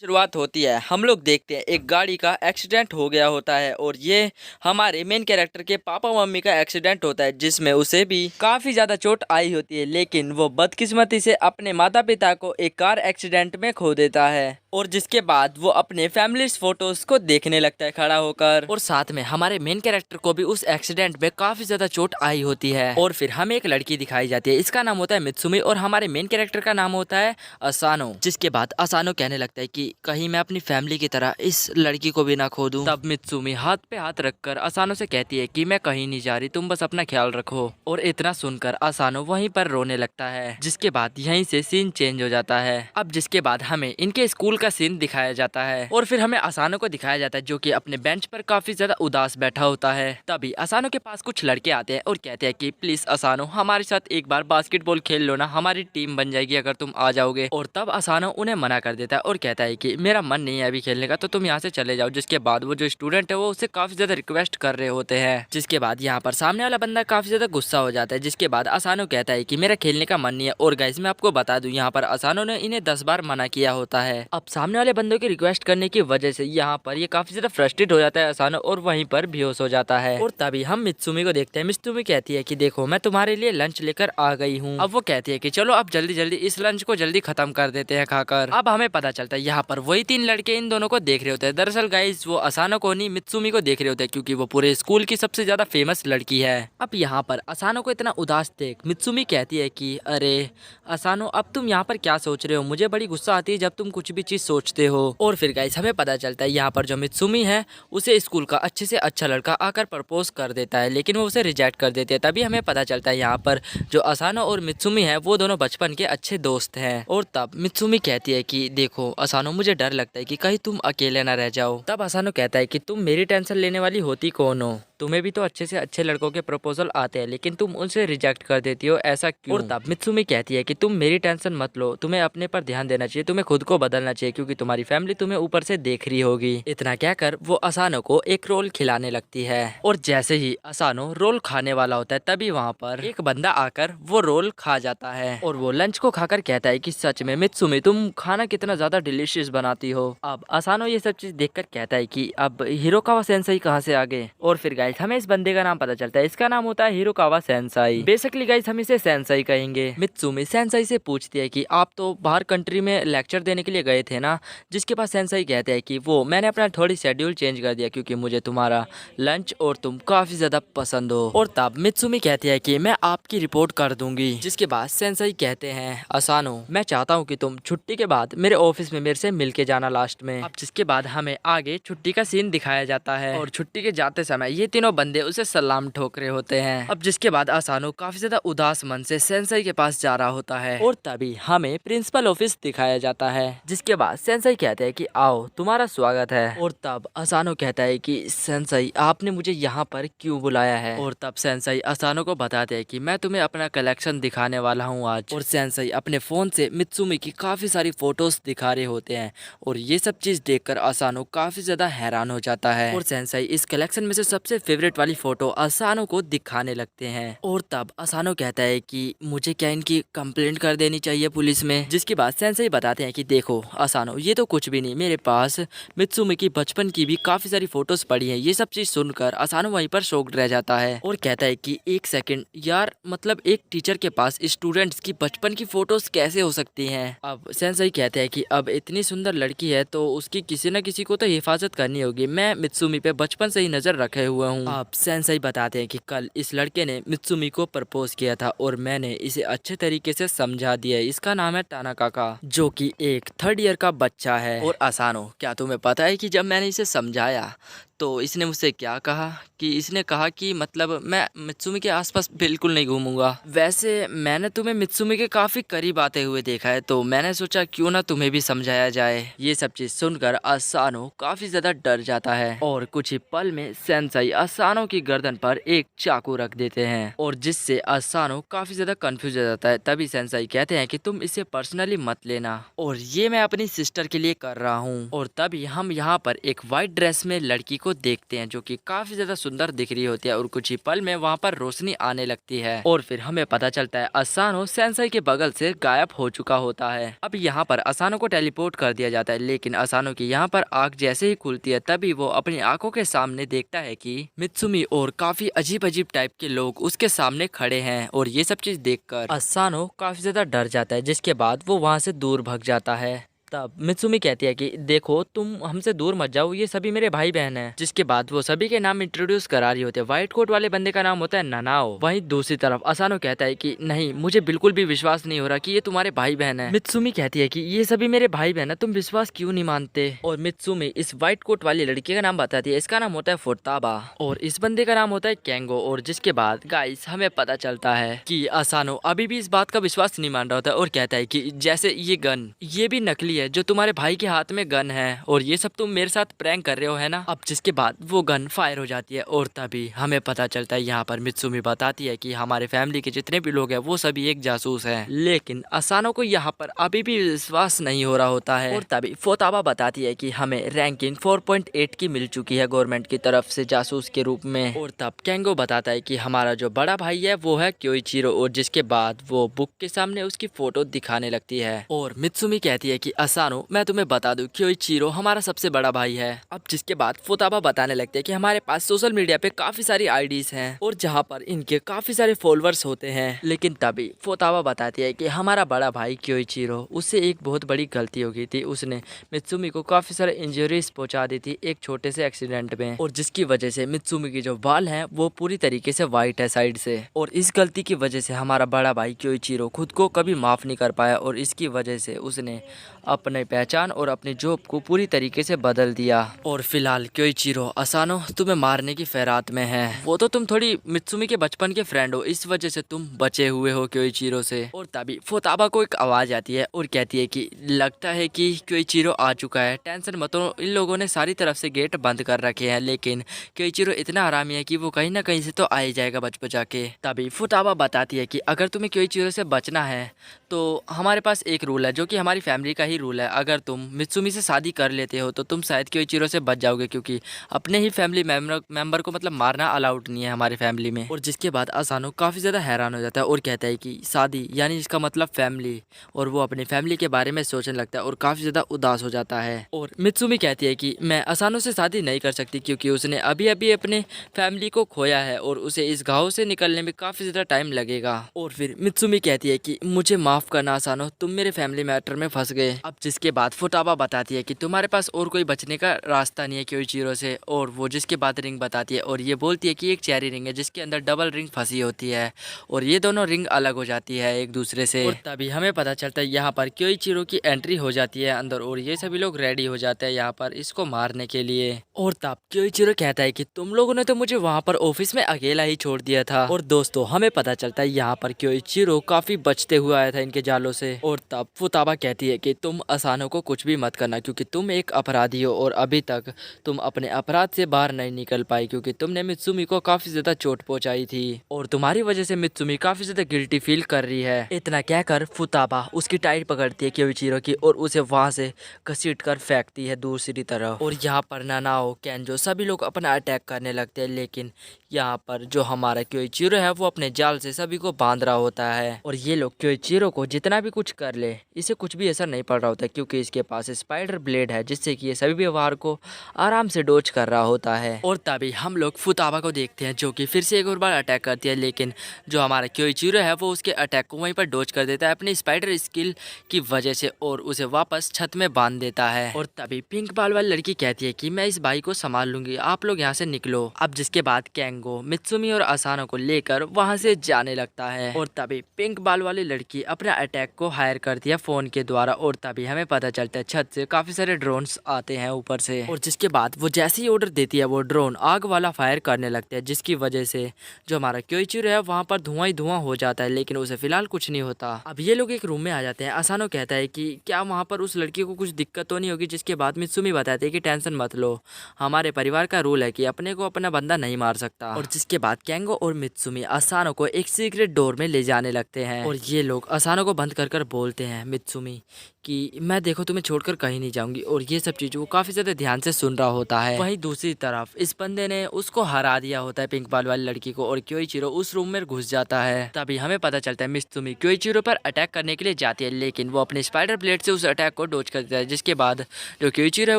शुरुआत होती है। हम लोग देखते हैं एक गाड़ी का एक्सीडेंट हो गया होता है और ये हमारे मेन कैरेक्टर के पापा मम्मी का एक्सीडेंट होता है, जिसमें उसे भी काफी ज्यादा चोट आई होती है, लेकिन वो बदकिस्मती से अपने माता पिता को एक कार एक्सीडेंट में खो देता है। और जिसके बाद वो अपने फैमिली फोटोज को देखने लगता है खड़ा होकर। और साथ में हमारे मेन कैरेक्टर को भी उस एक्सीडेंट में काफी ज्यादा चोट आई होती है। और फिर हमें एक लड़की दिखाई जाती है, इसका नाम होता है मित्सुमी और हमारे मेन कैरेक्टर का नाम होता है असानो। जिसके बाद असानो कहने लगता है कि कहीं मैं अपनी फैमिली की तरह इस लड़की को भी ना खो दूं। तब मित्सुमी हाथ पे हाथ रखकर असानो से कहती है कि मैं कहीं नहीं जा रही, तुम बस अपना ख्याल रखो। और इतना सुनकर असानो वहीं पर रोने लगता है। जिसके बाद यहीं से सीन चेंज हो जाता है। अब जिसके बाद हमें इनके स्कूल का सीन दिखाया जाता है और फिर हमें असानो को दिखाया जाता है जो कि अपने बेंच पर काफी ज्यादा उदास बैठा होता है। तभी असानो के पास कुछ लड़के आते हैं और कहते हैं कि प्लीज असानो हमारे साथ एक बार बास्केटबॉल खेल लो ना, हमारी टीम बन जाएगी अगर तुम आ जाओगे। और तब असानो उन्हें मना कर देता है और कहता है कि मेरा मन नहीं है अभी खेलने का, तो तुम यहाँ से चले जाओ। जिसके बाद वो जो स्टूडेंट है वो उससे काफी ज्यादा रिक्वेस्ट कर रहे होते हैं। जिसके बाद यहाँ पर सामने वाला बंदा काफी ज्यादा गुस्सा हो जाता है। जिसके बाद असानो कहता है कि मेरा खेलने का मन नहीं है। और गाइस मैं आपको बता दूं, यहाँ पर असानो ने इन्हें 10 बार मना किया होता है। अब सामने वाले बंदों की रिक्वेस्ट करने की वजह से यहाँ पर ये काफी ज्यादा फ्रस्ट्रेट हो जाता है असानो और वहीं पर बेहोश हो जाता है। और तभी हम मित्सुमी को देखते हैं। मित्सुमी कहती है कि देखो मैं तुम्हारे लिए लंच लेकर आ गई हूँ। अब वो कहती है कि चलो अब जल्दी जल्दी इस लंच को जल्दी खत्म कर देते हैं खाकर। अब हमें पता चलता है यहाँ पर वही 3 लड़के इन दोनों को देख रहे होते हैं। दरअसल गाइस वो असानो को नहीं मित्सुमी को देख रहे होते हैं, क्योंकि वो पूरे स्कूल की सबसे ज्यादा फेमस लड़की है। अब यहाँ पर असानो को इतना उदास देख मित्सुमी कहती है कि अरे असानो अब तुम यहाँ पर क्या सोच रहे हो, मुझे बड़ी गुस्सा आती है जब तुम कुछ भी चीज सोचते हो। और फिर गाइस हमें पता चलता है यहाँ पर जो मित्सुमी है उसे स्कूल का अच्छे से अच्छा लड़का आकर प्रपोज कर देता है, लेकिन वो उसे रिजेक्ट कर देते हैं। तभी हमें पता चलता है यहाँ पर जो असानो और मित्सुमी है वो दोनों बचपन के अच्छे दोस्त हैं। और तब मित्सुमी कहती है कि देखो असानो मुझे डर लगता है कि कहीं तुम अकेले ना रह जाओ। तब असानो कहता है कि तुम मेरी टेंशन लेने वाली होती कौन हो, तुम्हें भी तो अच्छे से अच्छे लड़कों के प्रपोजल आते हैं लेकिन तुम उनसे रिजेक्ट कर देती हो, ऐसा क्यों। और तब मित्सुमी कहती है कि तुम मेरी टेंशन मत लो, तुम्हें अपने पर ध्यान देना चाहिए, तुम्हें खुद को बदलना चाहिए, क्योंकि तुम्हारी फैमिली तुम्हें ऊपर से देख रही होगी। इतना कहकर वो असानो को एक रोल खिलाने लगती है। और जैसे ही असानो रोल खाने वाला होता है तभी वहाँ पर एक बंदा आकर वो रोल खा जाता है। और वो लंच को खाकर कहता है कि सच में मित्सुमी तुम खाना कितना ज्यादा डिलीशियस बनाती हो। अब असानो ये सब चीज देखकर कहता है कि अब हिरोकावा सेंसाई कहाँ से आ गए। और फिर गाइस हमें इस बंदे का नाम पता चलता है, इसका नाम होता है हिरोकावा सेंसाई। बेसिकली गाइस हम इसे सेंसाई कहेंगे। मित्सुमी सेंसाई से पूछती है कि आप तो बाहर कंट्री में लेक्चर देने के लिए गए थे ना। जिसके पास सेंसाई कहते हैं कि वो मैंने अपना थोड़ी शेड्यूल चेंज कर दिया क्योंकि मुझे तुम्हारा लंच और तुम काफी ज्यादा पसंद हो। और तब मित्सुमी कहती है कि मैं आपकी रिपोर्ट कर दूंगी। जिसके बाद सेंसाई कहते हैं असानो मैं चाहता हूँ कि तुम छुट्टी के बाद मेरे ऑफिस में मेरे से मिलके जाना लास्ट में। अब जिसके बाद हमें आगे छुट्टी का सीन दिखाया जाता है और छुट्टी के जाते समय ये तीनों बंदे उसे सलाम ठोक रहे होते हैं। अब जिसके बाद असानो काफी ज्यादा उदास मन से सेंसाई के पास जा रहा होता है और तभी हमें प्रिंसिपल ऑफिस दिखाया जाता है। जिसके बाद सेंसाई कहते हैं कि आओ तुम्हारा स्वागत है। और तब असानो कहता है कि सेंसाई आपने मुझे यहाँ पर क्यों बुलाया है। और तब सेंसाई असानो को बताते हैं कि मैं तुम्हें अपना कलेक्शन दिखाने वाला हूँ आज। और सेंसाई अपने फोन से मित्सुमी की काफी सारी फोटोज दिखा रहे होते हैं और ये सब चीज देखकर असानो काफी ज्यादा हैरान हो जाता है। और सेंसाई इस कलेक्शन में से सबसे फेवरेट वाली फोटो असानो को दिखाने लगते हैं। और तब असानो कहता है कि मुझे क्या इनकी कंप्लेंट कर देनी चाहिए पुलिस में। जिसके बाद सेंसाई बताते हैं कि देखो असानो ये तो कुछ भी नहीं, मेरे पास मित्सुमी की बचपन की भी काफी सारी फोटोज पड़ी हैं। ये सब चीज सुनकर असानो वहीं पर शॉक्ड रह जाता है और कहता है कि एक सेकंड यार, मतलब एक टीचर के पास स्टूडेंट्स की बचपन की फोटोज कैसे हो सकती हैं। अब सेंसाई कहते हैं कि अब इतनी सुंदर लड़की है तो उसकी किसी न किसी को तो हिफाजत करनी होगी, मैं मित्सुमी पे बचपन से ही नजर रखे हुआ हूँ। अब सेंसाई बताते हैं कि कल इस लड़के ने मित्सुमी को प्रपोज किया था और मैंने इसे अच्छे तरीके से समझा दिया है। इसका नाम है टानाकाका जो कि एक 3rd ईयर का बच्चा है। और असानो क्या तुम्हें पता है कि जब मैंने इसे समझाया तो इसने मुझसे क्या कहा कि इसने कहा कि मतलब मैं मित्सुमी के आसपास बिल्कुल नहीं घूमूंगा। वैसे मैंने तुम्हें मित्सुमी के काफी करीब आते हुए देखा है तो मैंने सोचा क्यों ना तुम्हें भी समझाया जाए। ये सब चीज सुनकर असानो काफी ज्यादा डर जाता है और कुछ ही पल में सेंसाई असानो की गर्दन पर एक चाकू रख देते हैं और जिससे असानो काफी ज्यादा कंफ्यूज हो जाता है। तभी सेंसाई कहते हैं कि तुम इसे पर्सनली मत लेना और ये मैं अपनी सिस्टर के लिए कर रहा हूँ। और तभी हम यहाँ पर एक व्हाइट ड्रेस में लड़की को देखते हैं जो कि काफी ज्यादा सुंदर दिख रही होती है और कुछ ही पल में वहाँ पर रोशनी आने लगती है और फिर हमें पता चलता है असानो सेंसई के बगल से गायब हो चुका होता है। अब यहाँ पर असानो को टेलीपोर्ट कर दिया जाता है, लेकिन असानो की यहाँ पर आंख जैसे ही खुलती है तभी वो अपनी आंखों के सामने देखता है कि मित्सुमी और काफी अजीब अजीब टाइप के लोग उसके सामने खड़े हैं और ये सब चीज देखकर असानो काफी ज्यादा डर जाता है, जिसके बाद वो वहाँ से दूर भाग जाता है। तब मित्सुमी कहती है कि देखो तुम हमसे दूर मत जाओ, ये सभी मेरे भाई बहन हैं। जिसके बाद वो सभी के नाम इंट्रोड्यूस करा रही होती है। व्हाइट कोट वाले बंदे का नाम होता है नानाओ। वहीं दूसरी तरफ असानो कहता है कि नहीं, मुझे बिल्कुल भी विश्वास नहीं हो रहा कि ये तुम्हारे भाई बहन है। मित्सुमी कहती है कि ये सभी मेरे भाई बहन है, तुम विश्वास क्यों नहीं मानते। और मित्सुमी इस व्हाइट कोट वाली लड़की का नाम बताती है, इसका नाम होता है फुरताबा और इस बंदे का नाम होता है केंगो। और जिसके बाद गाइस हमें पता चलता है कि असानो अभी भी इस बात का विश्वास नहीं मान रहा होता और कहता है कि जैसे ये गन ये भी नकली है जो तुम्हारे भाई के हाथ में गन है और ये सब तुम मेरे साथ प्रैंक कर रहे हो, है ना। अब जिसके बाद वो गन फायर हो जाती है और तभी हमें पता चलता है, यहाँ पर मित्सुमी बताती है कि हमारे फैमिली के जितने भी लोग हैं वो सभी एक जासूस हैं। लेकिन असानो को यहाँ पर अभी भी विश्वास नहीं हो रहा होता है। और तभी फोताबा बताती है कि हमें रैंकिंग 4.8 की मिल चुकी है गवर्नमेंट की तरफ से जासूस के रूप में। और तब केंगो बताता है कि हमारा जो बड़ा भाई है वो है क्योइचिरो। और जिसके बाद वो बुक के सामने उसकी फोटो दिखाने लगती है और मित्सुमी कहती है कि असानो मैं तुम्हें बता दूं क्योइचिरो हमारा सबसे बड़ा भाई है। अब जिसके बाद फुताबा बताने लगते हैं कि हमारे पास सोशल मीडिया पे काफी सारी आईडीज हैं और जहां पर इनके काफी सारे फॉलोअर्स होते हैं। लेकिन तभी फुताबा बताती है कि हमारा बड़ा भाई क्योइचिरो, उससे एक बहुत बड़ी गलती हो गई थी। उसने मित्सुमी को काफी सारे इंजरीज पहुंचा दी थी एक छोटे से एक्सीडेंट में और जिसकी वजह से मित्सुमी की जो बाल हैं वो पूरी तरीके से व्हाइट है साइड से। और इस गलती की वजह से हमारा बड़ा भाई क्योइचिरो खुद को कभी माफ नहीं कर पाया और इसकी वजह से उसने अपने पहचान और अपनी जॉब को पूरी तरीके से बदल दिया। और फिलहाल क्योइचिरो असानो तुम्हें मारने की फेरात में है। वो तो तुम थोड़ी मित्सुमी के बचपन के फ्रेंड हो, इस वजह से तुम बचे हुए हो क्योइचिरो से। और तभी फुताबा को एक आवाज आती है और कहती है कि लगता है कि क्योइचिरो आ चुका है, टेंशन मत लो, इन लोगों ने सारी तरफ से गेट बंद कर रखे हैं। लेकिन क्योइचिरो इतना आरामी है कि वो कहीं ना कहीं से तो आ ही जाएगा बच बचा के। तभी फुताबा बताती है कि अगर तुम्हें क्योइचिरो से बचना है तो हमारे पास एक रूल है जो कि हमारी फैमिली का ही रूल है। अगर तुम मित्सुमी से शादी कर लेते हो तो तुम शायद क्योइचिरो से बच जाओगे, क्योंकि अपने ही फैमिली मेंबर को मतलब मारना अलाउड नहीं है हमारी फैमिली में। और जिसके बाद असानो काफी ज्यादा हैरान हो जाता है और कहता है कि शादी यानी इसका मतलब फैमिली, और वो अपनी फैमिली के बारे में सोचने लगता है और काफी ज्यादा उदास हो जाता है। और मित्सुमी कहती है कि मैं असानो से शादी नहीं कर सकती क्योंकि उसने अभी अभी अपने फैमिली को खोया है और उसे इस घाव से निकलने में काफी ज्यादा टाइम लगेगा। और फिर मित्सुमी कहती है कि मुझे माफ करना असानो, तुम मेरे फैमिली मैटर में फंस गए। अब जिसके बाद फुताबा बताती है कि तुम्हारे पास और कोई बचने का रास्ता नहीं है क्योइचिरो से। और वो जिसके बाद रिंग बताती है और ये बोलती है कि एक चेरी रिंग है जिसके अंदर डबल रिंग फंसी होती है और ये दोनों रिंग अलग हो जाती है एक दूसरे से। और तभी हमें पता चलता है यहाँ पर क्योइचिरो की एंट्री हो जाती है अंदर और ये सभी लोग रेडी हो जाते हैं यहाँ पर इसको मारने के लिए। और तब क्योइचिरो कहता है कि तुम लोगों ने तो मुझे वहाँ पर ऑफिस में अकेला ही छोड़ दिया था। और दोस्तों हमें पता चलता है यहाँ पर क्योइचिरो काफी बचते हुए आया था इनके जालों से। और तब फुताबा कहती है कि तुम असानो को कुछ भी मत करना क्योंकि तुम एक अपराधी हो और अभी तक तुम अपने अपराध से बाहर नहीं निकल पाई क्योंकि तुमने मित्सुमी को काफी ज्यादा चोट पहुंचाई थी और तुम्हारी वजह से मित्सुमी काफी ज्यादा गिल्टी फील कर रही है। इतना कहकर फुताबा उसकी टाइट पकड़ती है क्योइचिरो की और उसे वहां से घसीट कर फेंकती है दूसरी तरफ। और यहाँ पर नानाओ, केंजो सभी लोग अपना अटैक करने लगते हैं, लेकिन यहाँ पर जो हमारा क्योइचिरो है वो अपने जाल से सभी को बांध रहा होता है। और ये लोग क्योइचिरो को जितना भी कुछ कर ले इसे कुछ भी असर नहीं पड़ रहा होता क्योंकि इसके पास स्पाइडर ब्लेड है जिससे कि ये सभी व्यवहार को आराम से डोज कर रहा होता है। और तभी हम लोग फुताबा को देखते हैं जो कि फिर से एक और बार अटैक करती है, लेकिन जो हमारा क्योइचिरो है वो उसके अटैक को वहीं पर डोज कर देता है अपनी स्पाइडर स्किल की वजह से और उसे वापस छत में बांध देता है। और तभी पिंक बाल वाली लड़की कहती है कि मैं इस भाई को संभाल लूंगी, आप लोग यहाँ से निकलो। अब जिसके बाद केंगो मित्सुमी और असानो को लेकर वहां से जाने लगता है। और तभी पिंक बाल वाली लड़की अपने अटैक को हायर करती है फोन के द्वारा और तभी हमें पता चलता है छत से काफी सारे ड्रोन्स आते हैं ऊपर से। और जिसके बाद वो जैसे ही ऑर्डर देती है वो ड्रोन आग वाला फायर करने लगते हैं जिसकी वजह से जो हमारा क्योइचिरो है वहाँ पर धुआं ही धुआं हो जाता है, लेकिन उसे फिलहाल कुछ नहीं होता। अब ये लोग एक रूम में आ जाते हैं। असानो कहता है कि क्या वहाँ पर उस लड़की को कुछ दिक्कत तो नहीं होगी, जिसके बाद मित्सुमी बताती है कि टेंशन मत लो, हमारे परिवार का रूल है कि अपने को अपना बंदा नहीं मार सकता। और जिसके बाद केंगो और मित्सुमी असानो को एक सीक्रेट डोर में ले जाने लगते हैं और ये लोग असानो को बंद कर बोलते हैं, मित्सुमी कि मैं देखो तुम्हें छोड़कर कहीं नहीं जाऊंगी और ये सब चीज़ वो काफ़ी ज़्यादा ध्यान से सुन रहा होता है। वहीं दूसरी तरफ इस बंदे ने उसको हरा दिया होता है, पिंक बाल वाली लड़की को, और क्योइचिरो उस रूम में घुस जाता है। तभी हमें पता चलता है मित्सुमी क्योइचिरो पर अटैक करने के लिए जाती है, लेकिन वो अपने स्पाइडर ब्लेड से उस अटैक को डोज कर देता है। जिसके बाद जो क्योइचिरो है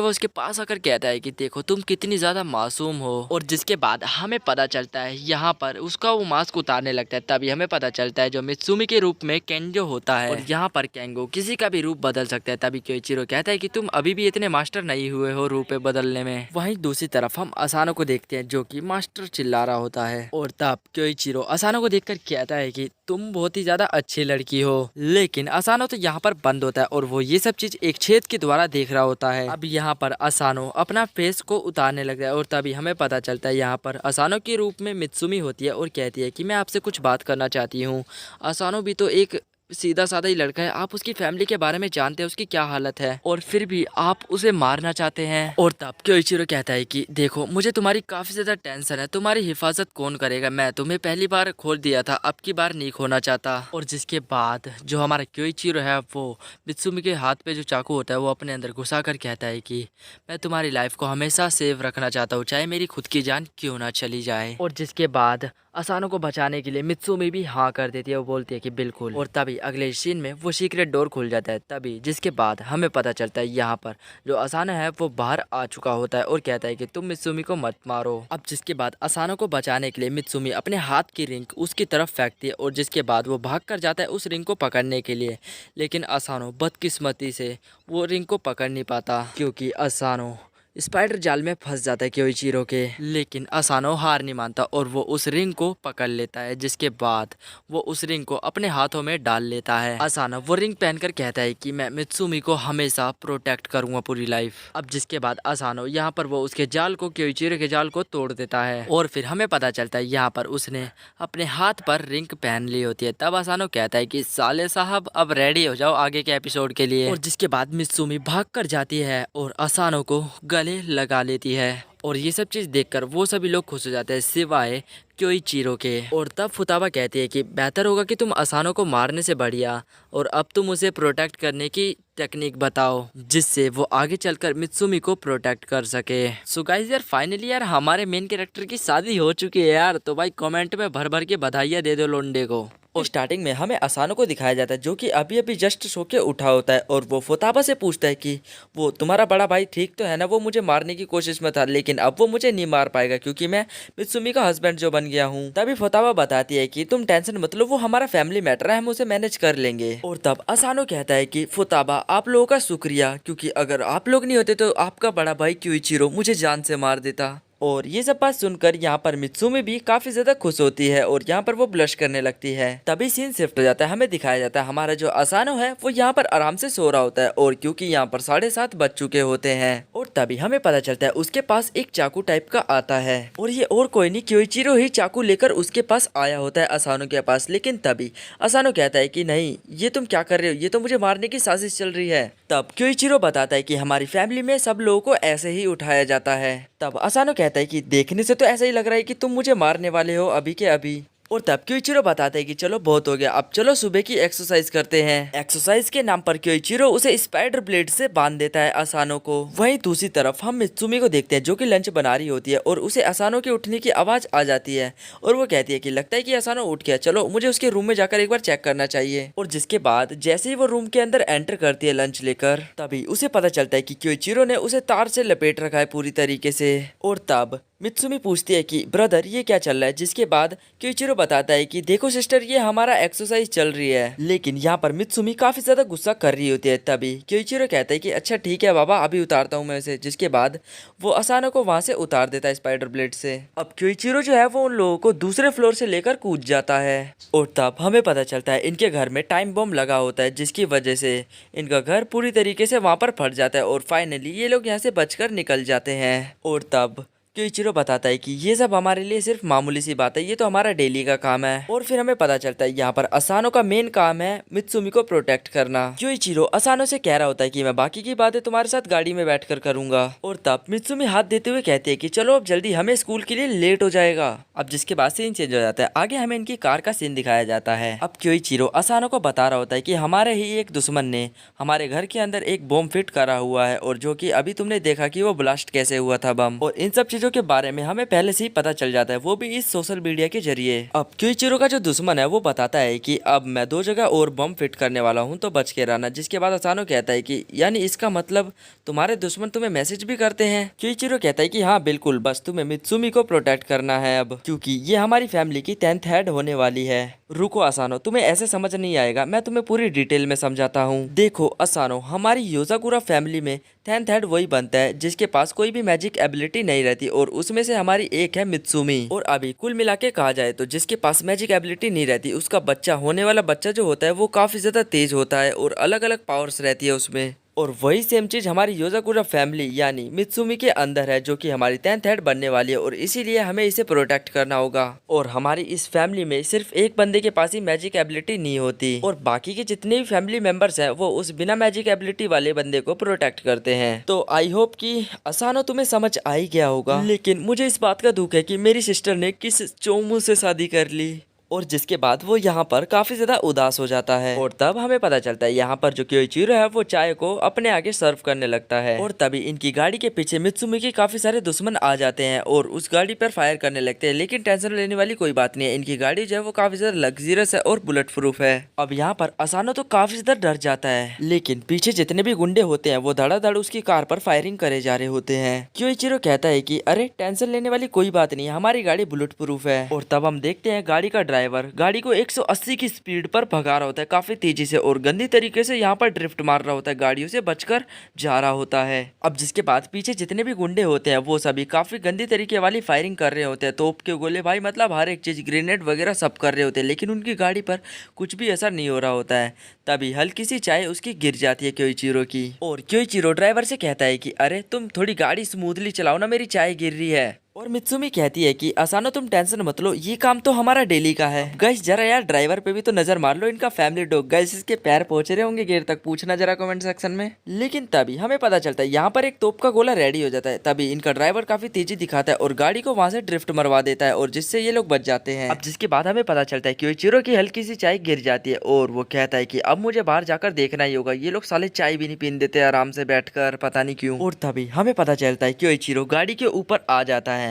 वो उसके पास आकर कहता है कि देखो तुम कितनी ज़्यादा मासूम हो, और जिसके बाद हमें पता चलता है यहाँ पर उसका वो मास्क उतारने लगता है। तभी हमें पता चलता है जो मित्सुमी के रूप में केंजो होता है, और यहाँ पर केंगो किसी का भी रूप बदल सकता है। तभी क्योइचिरो कहता है कि तुम अभी भी इतने मास्टर नहीं हुए हो रूप बदलने में। वहीं दूसरी तरफ हम असानो को देखते हैं जो कि मास्टर चिल्ला रहा होता है, और तब क्योइचिरो असानो को देखकर कहता है कि तुम बहुत ही ज्यादा अच्छी लड़की हो। लेकिन असानो तो यहाँ पर बंद होता है और वो ये सब चीज एक छेद के द्वारा देख रहा होता है। अब यहाँ पर असानो अपना फेस को उतारने लगता है, और तभी हमें पता चलता है यहाँ पर असानो के रूप में मित्सुमी होती है और कहती है कि मैं आपसे कुछ बात करना चाहती हूँ। असानो भी तो एक सीधा साधा ही लड़का है, आप उसकी फैमिली के बारे में जानते हैं उसकी क्या हालत है, और फिर भी आप उसे मारना चाहते हैं। और तब क्योइचिरो कहता है कि देखो मुझे तुम्हारी काफी ज्यादा टेंशन है, तुम्हारी हिफाजत कौन करेगा, मैं तुम्हें पहली बार खोल दिया था, अब की बार नहीं खोना चाहता। और जिसके बाद जो हमारा क्योइचिरो है वो मित्सुमी के हाथ पे जो चाकू होता है वो अपने अंदर घुसा कर कहता है कि मैं तुम्हारी लाइफ को हमेशा सेव रखना चाहता हूँ, चाहे मेरी खुद की जान क्यों ना चली जाए। और जिसके बाद असानो को बचाने के लिए मित्सुमी भी हाँ कर देती है, वो बोलती है कि बिल्कुल। और तभी अगले सीन में वो सीक्रेट डोर खुल जाता है। तभी जिसके बाद हमें पता चलता है यहाँ पर जो असानो है वो बाहर आ चुका होता है और कहता है कि तुम मित्सुमी को मत मारो। अब जिसके बाद असानो को बचाने के लिए मित्सुमी अपने हाथ की रिंग उसकी तरफ फेंकती है, और जिसके बाद वो भाग कर जाता है उस रिंग को पकड़ने के लिए। लेकिन असानो बदकिस्मती से वो रिंग को पकड़ नहीं पाता, क्योंकि असानो स्पाइडर जाल में फंस जाता है क्योइचिरो के। लेकिन असानो हार नहीं मानता और वो उस रिंग को पकड़ लेता है, जिसके बाद वो उस रिंग को अपने हाथों में डाल लेता है। असानो वो रिंग पहनकर कहता है कि मैं मित्सुमी को हमेशा प्रोटेक्ट करूंगा पूरी लाइफ। अब जिसके बाद असानो यहाँ पर वो उसके जाल को क्योइचिरो के जाल को तोड़ देता है, और फिर हमें पता चलता है यहाँ पर उसने अपने हाथ पर रिंग पहन ली होती है। तब असानो कहता है कि साले साहब अब रेडी हो जाओ आगे के एपिसोड के लिए। और जिसके बाद मित्सुमी भाग कर जाती है और असानो को लगा लेती है, और ये सब चीज देखकर वो सभी लोग खुश हो जाते हैं सिवाय क्योइचिरो के। और तब फुताबा कहती है कि बेहतर होगा कि तुम असानो को मारने से बढ़िया और अब तुम उसे प्रोटेक्ट करने की टेक्निक बताओ, जिससे वो आगे चलकर मित्सुमी को प्रोटेक्ट कर सके। सो गाइस यार फाइनली यार हमारे मेन कैरेक्टर की शादी हो चुकी है यार, तो भाई कमेंट में भर भर के बधाइयाँ दे दो लोंडे को। और स्टार्टिंग में हमें असानो को दिखाया जाता है जो कि अभी अभी जस्ट सो के उठा होता है, और वो फुताबा से पूछता है कि वो तुम्हारा बड़ा भाई ठीक तो है ना, वो मुझे मारने की कोशिश में था लेकिन अब वो मुझे नहीं मार पाएगा क्योंकि मैं मित्सुमी का हस्बैंड जो बन गया हूँ। तभी फुताबा बताती है कि तुम टेंशन मत लो, वो हमारा फैमिली मैटर है, हम उसे मैनेज कर लेंगे। और तब असानो कहता है कि फुताबा आप लोगों का शुक्रिया, क्योंकि अगर आप लोग नहीं होते तो आपका बड़ा भाई क्योइचिरो मुझे जान से मार देता। और ये सब बात सुनकर यहाँ पर मित्सुमी भी काफी ज्यादा खुश होती है और यहाँ पर वो ब्लश करने लगती है। तभी सीन शिफ्ट हो जाता है, हमें दिखाया जाता है हमारा जो असानो है वो यहाँ पर आराम से सो रहा होता है, और क्योंकि यहाँ पर 7:30 बज चुके होते हैं। और तभी हमें पता चलता है उसके पास एक चाकू टाइप का आता है, और ये और कोई नहीं क्योइचिरो ही चाकू लेकर उसके पास आया होता है असानो के पास। लेकिन तभी असानो कहता है कि नहीं ये तुम क्या कर रहे हो, ये तो मुझे मारने की साजिश चल रही है। तब क्योइचिरो बताता है कि हमारी फैमिली में सब लोगों को ऐसे ही उठाया जाता है। तब असानो कहता है कि देखने से तो ऐसा ही लग रहा है कि तुम मुझे मारने वाले हो अभी के अभी। और तब क्योइचिरो बताता है कि चलो बहुत हो गया, अब चलो सुबह की एक्सरसाइज करते हैं। एक्सरसाइज के नाम पर क्योइचिरो उसे स्पाइडर ब्लेड से बांध देता है असानो को। वहीं दूसरी तरफ हम मित्सुमी को देखते हैं जो कि लंच बना रही होती है, और उसे असानो के उठने की आवाज आ जाती है, और वो कहती है कि लगता है कि असानो उठ गया, चलो मुझे उसके रूम में जाकर एक बार चेक करना चाहिए। और जिसके बाद जैसे ही वो रूम के अंदर एंटर करती है लंच लेकर, तभी उसे पता चलता है कि क्योइचिरो ने उसे तार से लपेट रखा है पूरी तरीके से। और तब मित्सुमी पूछती है कि ब्रदर ये क्या चल रहा है, जिसके बाद क्योइचिरो बताता है कि देखो सिस्टर ये हमारा एक्सरसाइज चल रही है। लेकिन यहाँ पर मित्सुमी काफी ज्यादा गुस्सा कर रही होती है। तभी क्योइचिरो कहता है कि अच्छा ठीक है बाबा अभी उतारता हूँ मैं उसे, जिसके बाद वो असानो को वहां से उतार देता है स्पाइडर ब्लेड से। अब क्योइचिरो जो है वो उन लोगों को दूसरे फ्लोर से लेकर कूद जाता है, और तब हमें पता चलता है इनके घर में टाइम बम लगा होता है, जिसकी वजह से इनका घर पूरी तरीके से वहां पर फट जाता है, और फाइनली ये लोग यहाँ से बचकर निकल जाते हैं। और तब क्योइचिरो बताता है कि ये सब हमारे लिए सिर्फ मामूली सी बात है, ये तो हमारा डेली का काम है। और फिर हमें पता चलता है यहाँ पर असानो का मेन काम है मित्सुमी को प्रोटेक्ट करना। क्योइचिरो असानो से कह रहा होता है कि मैं बाकी की बातें तुम्हारे साथ गाड़ी में बैठकर करूंगा। और तब मित्सुमी हाथ देते हुए कहती है कि चलो अब जल्दी, हमें स्कूल के लिए लेट हो जाएगा। अब जिसके बाद सीन चेंज हो जाता है, आगे हमें इनकी कार का सीन दिखाया जाता है। अब क्योइचिरो असानो को बता रहा होता है कि हमारे ही एक दुश्मन ने हमारे घर के अंदर एक बम फिट करा हुआ है, और जो कि अभी तुमने देखा कि वो ब्लास्ट कैसे हुआ था बम, और इन सब चीजों के बारे में हमें पहले से ही पता चल जाता है, वो भी इस सोशल मीडिया के जरिए। अब क्योइचिरो का जो दुश्मन है वो बताता है कि अब मैं 2 जगह और बम फिट करने वाला हूँ, तो बच के रहना। जिसके बाद असानो कहता है कि यानी इसका मतलब तुम्हारे दुश्मन तुम्हें मैसेज भी करते हैं। क्योइचिरो कहता है कि हाँ बिल्कुल, बस तुम्हें मित्सुमी को प्रोटेक्ट करना है अब, क्योंकि ये हमारी फैमिली की 10th हेड होने वाली है। रुको असानो, तुम्हें ऐसे समझ नहीं आएगा, मैं तुम्हें पूरी डिटेल में समझाता हूँ। देखो असानो, हमारी योजाकुरा फैमिली में 10th हेड वही बनता है जिसके पास कोई भी मैजिक एबिलिटी नहीं रहती, और उसमें से हमारी एक है मित्सुमी। और अभी कुल मिला के कहा जाए तो जिसके पास मैजिक एबिलिटी नहीं रहती, उसका बच्चा, होने वाला बच्चा जो होता है वो काफी ज्यादा तेज होता है और अलग अलग पावर्स रहती है उसमें। और वही सेम चीज हमारी योजाकुरा फैमिली यानी मित्सुमी के अंदर है, जो कि हमारी 10th हेड बनने वाली है, और इसीलिए हमें इसे प्रोटेक्ट करना होगा। और हमारी इस फैमिली में सिर्फ एक बंदे के पास ही मैजिक एबिलिटी नहीं होती, और बाकी के जितने भी फैमिली मेंबर्स हैं वो उस बिना मैजिक एबिलिटी वाले बंदे को प्रोटेक्ट करते हैं। तो आई होप कि असानो तुम्हें समझ आ ही गया होगा। लेकिन मुझे इस बात का दुख है कि मेरी सिस्टर ने किस चोमू से शादी कर ली, और जिसके बाद वो यहाँ पर काफी ज्यादा उदास हो जाता है। और तब हमें पता चलता है यहाँ पर जो क्योइचिरो है वो चाय को अपने आगे सर्व करने लगता है, और तभी इनकी गाड़ी के पीछे मित्सुमी के काफी सारे दुश्मन आ जाते हैं और उस गाड़ी पर फायर करने लगते हैं। लेकिन टेंशन लेने वाली कोई बात नहीं है, इनकी गाड़ी जो है वो काफी ज्यादा लग्जरियस है और बुलेट प्रूफ है। अब यहाँ पर असानो तो काफी ज्यादा डर जाता है, लेकिन पीछे जितने भी गुंडे होते हैं वो धड़ाधड़ उसकी कार पर फायरिंग करे जा रहे होते हैं। क्योइचिरो कहता है कि अरे टेंशन लेने वाली कोई बात नहीं, हमारी गाड़ी बुलेट प्रूफ है। और तब हम देखते हैं गाड़ी का ड्राइवर गाड़ी को 180 की स्पीड पर भगा रहा होता है काफी तेजी से, और गंदी तरीके से यहाँ पर ड्रिफ्ट मार रहा होता है, गाड़ियों से बचकर जा रहा होता है। अब जिसके बाद पीछे जितने भी गुंडे होते हैं वो सभी काफी गंदी तरीके वाली फायरिंग कर रहे होते हैं, तोप के गोले भाई, मतलब हर एक चीज, ग्रेनेड वगैरह सब कर रहे होते हैं, लेकिन उनकी गाड़ी पर कुछ भी असर नहीं हो रहा होता है। तभी हल्की सी चाय उसकी गिर जाती है क्योइचिरो की, और क्योइचिरो ड्राइवर से कहता है कि अरे तुम थोड़ी गाड़ी स्मूथली चलाओ ना, मेरी चाय गिर रही है। और मित्सुमी कहती है कि असानो तुम टेंशन मत लो, ये काम तो हमारा डेली का है। गाइस जरा यार ड्राइवर पे भी तो नजर मार लो, इनका फैमिली डॉग। गाइस इसके पैर पहुंच रहे होंगे गिर तक, पूछना जरा कमेंट सेक्शन में। लेकिन तभी हमें पता चलता है यहाँ पर एक तोप का गोला रेडी हो जाता है, तभी इनका ड्राइवर काफी तेजी दिखाता है और गाड़ी को वहां से ड्रिफ्ट मरवा देता है, और जिससे ये लोग बच जाते हैं। अब जिसके बाद हमें पता चलता है क्योइचिरो की हल्की सी चाय गिर जाती है, और वो कहता है कि अब मुझे बाहर जाकर देखना ही होगा, ये लोग साले चाय भी नहीं पीने देते आराम से बैठकर, पता नहीं क्यों। और तभी हमें पता चलता है क्योइचिरो गाड़ी के ऊपर आ जाता है,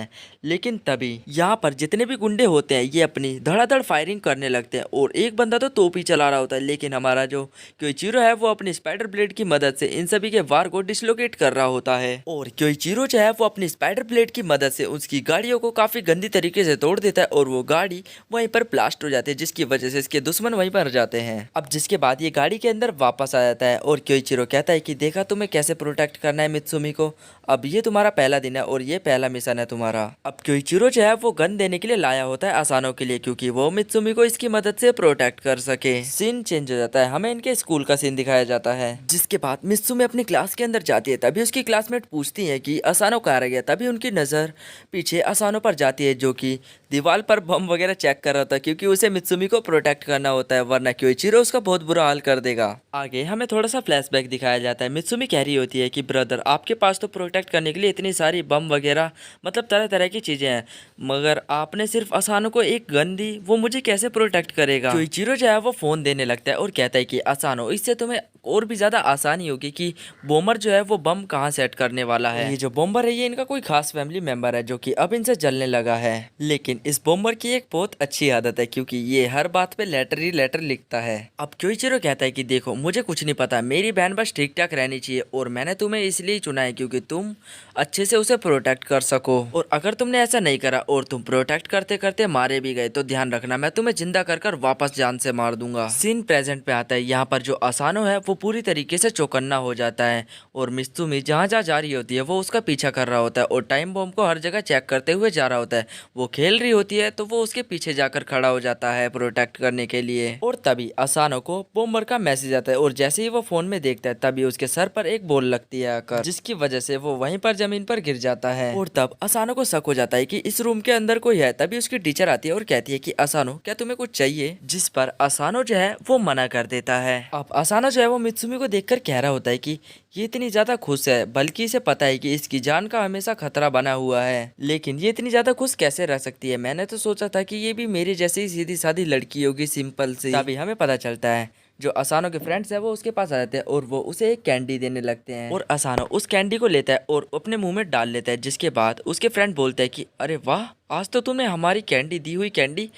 लेकिन तभी यहाँ पर जितने भी गुंडे होते हैं ये अपनी धड़ाधड़ फायरिंग करने लगते हैं, और एक बंदा तो तोप ही चला रहा होता है, लेकिन हमारा जो क्योइचिरो है वो अपनी स्पाइडर ब्लेड की मदद से इन सभी के वार को डिसलोकेट कर रहा होता है। और क्योइचिरो जो है वो अपनी स्पाइडर ब्लेड की मदद से उसकी गाड़ियों को काफी गंदी तरीके से तोड़ देता है, और वो गाड़ी वहीं पर ब्लास्ट हो जाती है, जिसकी वजह से इसके दुश्मन वहीं पर जाते हैं। अब जिसके बाद ये गाड़ी के अंदर वापस आ जाता है, और क्योइचिरो कहता है कि देखा तुम्हें कैसे प्रोटेक्ट करना है मित्सुमी को, अब ये तुम्हारा पहला दिन है और ये पहला मिशन है तुम्हारा। अब क्योइचिरो जो है वो गन देने के लिए लाया होता है असानो के लिए, क्योंकि वो मित्सुमी को इसकी मदद से प्रोटेक्ट कर सके। सीन चेंज हो जाता है, हमें इनके स्कूल का सीन दिखाया जाता है, जिसके बाद मित्सुमी अपनी क्लास के अंदर जाती है, तभी उसकी क्लासमेट पूछती है कि असानो कहाँ रह गया। तभी उनकी नजर पीछे असानो पर जाती है, जो कि दीवार पर बम वगैरह चेक कर रहा था, क्योंकि उसे मित्सुमी को प्रोटेक्ट करना होता है, वरना क्योइचिरो उसका बहुत बुरा हाल कर देगा। आगे हमें थोड़ा सा फ्लैशबैक दिखाया जाता है। मित्सुमी कह रही होती है कि ब्रदर आपके पास तो प्रोटेक्ट करने के लिए इतनी सारी बम वगैरह, मतलब तरह तरह की चीजें हैं, मगर आपने सिर्फ असानो को एक गन दी, वो मुझे कैसे प्रोटेक्ट करेगा। क्योइचिरो जो है वो फोन देने लगता है और कहता है कि असानो इससे तुम्हें और भी ज्यादा आसानी होगी कि बॉम्बर जो है वो बम कहाँ सेट करने वाला है। ये जो बॉम्बर है ये इनका कोई खास फैमिली मेंबर है, जो कि अब इनसे जलने लगा है। लेकिन इस बॉम्बर की एक बहुत अच्छी आदत है, क्योंकि ये हर बात पे लेटर ही लेटर लिखता है। अब क्योइचिरो कहता है कि देखो मुझे कुछ नहीं पता, मेरी बहन बस ठीक ठाक रहनी चाहिए, और मैंने तुम्हें इसलिए चुना है क्योंकि तुम अच्छे से उसे प्रोटेक्ट कर सको, और अगर तुमने ऐसा नहीं करा और तुम प्रोटेक्ट करते करते मारे भी गए तो ध्यान रखना मैं तुम्हें जिंदा कर वापस जान से मार दूंगा। सीन प्रेजेंट पे आता है, यहाँ पर जो असानो है वो पूरी तरीके से चौकन्ना हो जाता है और मित्सुमी जहाँ जहाँ जा रही होती है वो उसका पीछा कर रहा होता है और टाइम बॉम्ब को हर जगह चेक करते हुए जा रहा होता है। वो खेल रही होती है तो वो उसके पीछे जाकर खड़ा हो जाता है प्रोटेक्ट करने के लिए। और तभी असानो को बॉम्बर का मैसेज आता है और जैसे ही वो फोन में देखता है तभी उसके सर पर एक बॉल लगती है आकर, जिसकी वजह से वो वहीं पर जमीन पर गिर जाता है। और तब असानो को शक हो जाता है कि इस रूम के अंदर कोई है। तभी उसकी टीचर आती है और कहती है कि असानो क्या तुम्हें कुछ चाहिए, जिस पर असानो जो है वो मना कर देता है। अब असानो जो है वो मित्सुमी को देखकर कह रहा होता है कि ये इतनी ज्यादा खुश है, बल्कि इसे पता है कि इसकी जान का हमेशा खतरा बना हुआ है, लेकिन ये इतनी ज्यादा खुश कैसे रह सकती है। मैंने तो सोचा था कि ये भी मेरी जैसी ही सीधी सादी लड़की होगी, सिंपल सी। तभी हमें पता चलता है जो असानो के फ्रेंड्स है वो उसके पास आ जाते हैं और वो उसे एक कैंडी देने लगते हैं और असानो उस कैंडी को लेता है और अपने मुंह में डाल लेता है, जिसके बाद उसके फ्रेंड बोलते हैं कि अरे वाह, आज तो तुमने हमारी कैंडी दी हुई कैंडी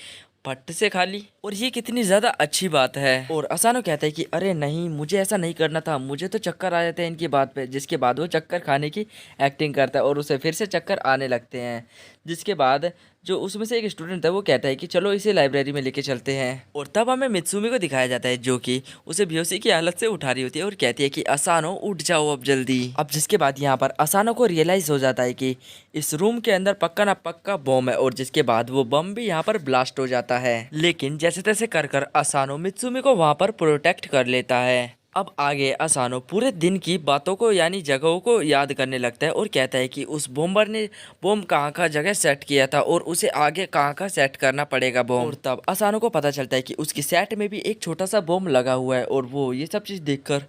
पट से खा ली और ये कितनी ज्यादा अच्छी बात है। और असानो कहता है कि अरे नहीं, मुझे ऐसा नहीं करना था, मुझे तो चक्कर आ जाते हैं इनकी बात पे। जिसके बाद वो चक्कर खाने की एक्टिंग करता है और उसे फिर से चक्कर आने लगते हैं। जिसके बाद जो उसमें से एक स्टूडेंट है वो कहता है कि चलो इसे लाइब्रेरी में लेके चलते हैं। और तब हमें मित्सुमी को दिखाया जाता है जो कि उसे बेहोशी की हालत से उठा रही होती है और कहती है कि असानो उठ जाओ अब जल्दी। अब जिसके बाद यहाँ पर असानो को रियलाइज हो जाता है कि इस रूम के अंदर पक्का ना पक्का बम है और जिसके बाद वो बम भी यहाँ पर ब्लास्ट हो जाता है। लेकिन जैसे तैसे कर असानो मित्सुमी को वहाँ पर प्रोटेक्ट कर लेता है। अब आगे असानो पूरे दिन की बातों को यानी जगहों को याद करने लगता है और कहता है कि उस बॉम्बर ने बॉम्ब कहाँ का जगह सेट किया था और उसे आगे कहाँ का सेट करना पड़ेगा बॉम्ब। और तब असानो को पता चलता है कि उसकी सेट में भी एक छोटा सा बॉम्ब लगा हुआ है और वो ये सब चीज़ देखकर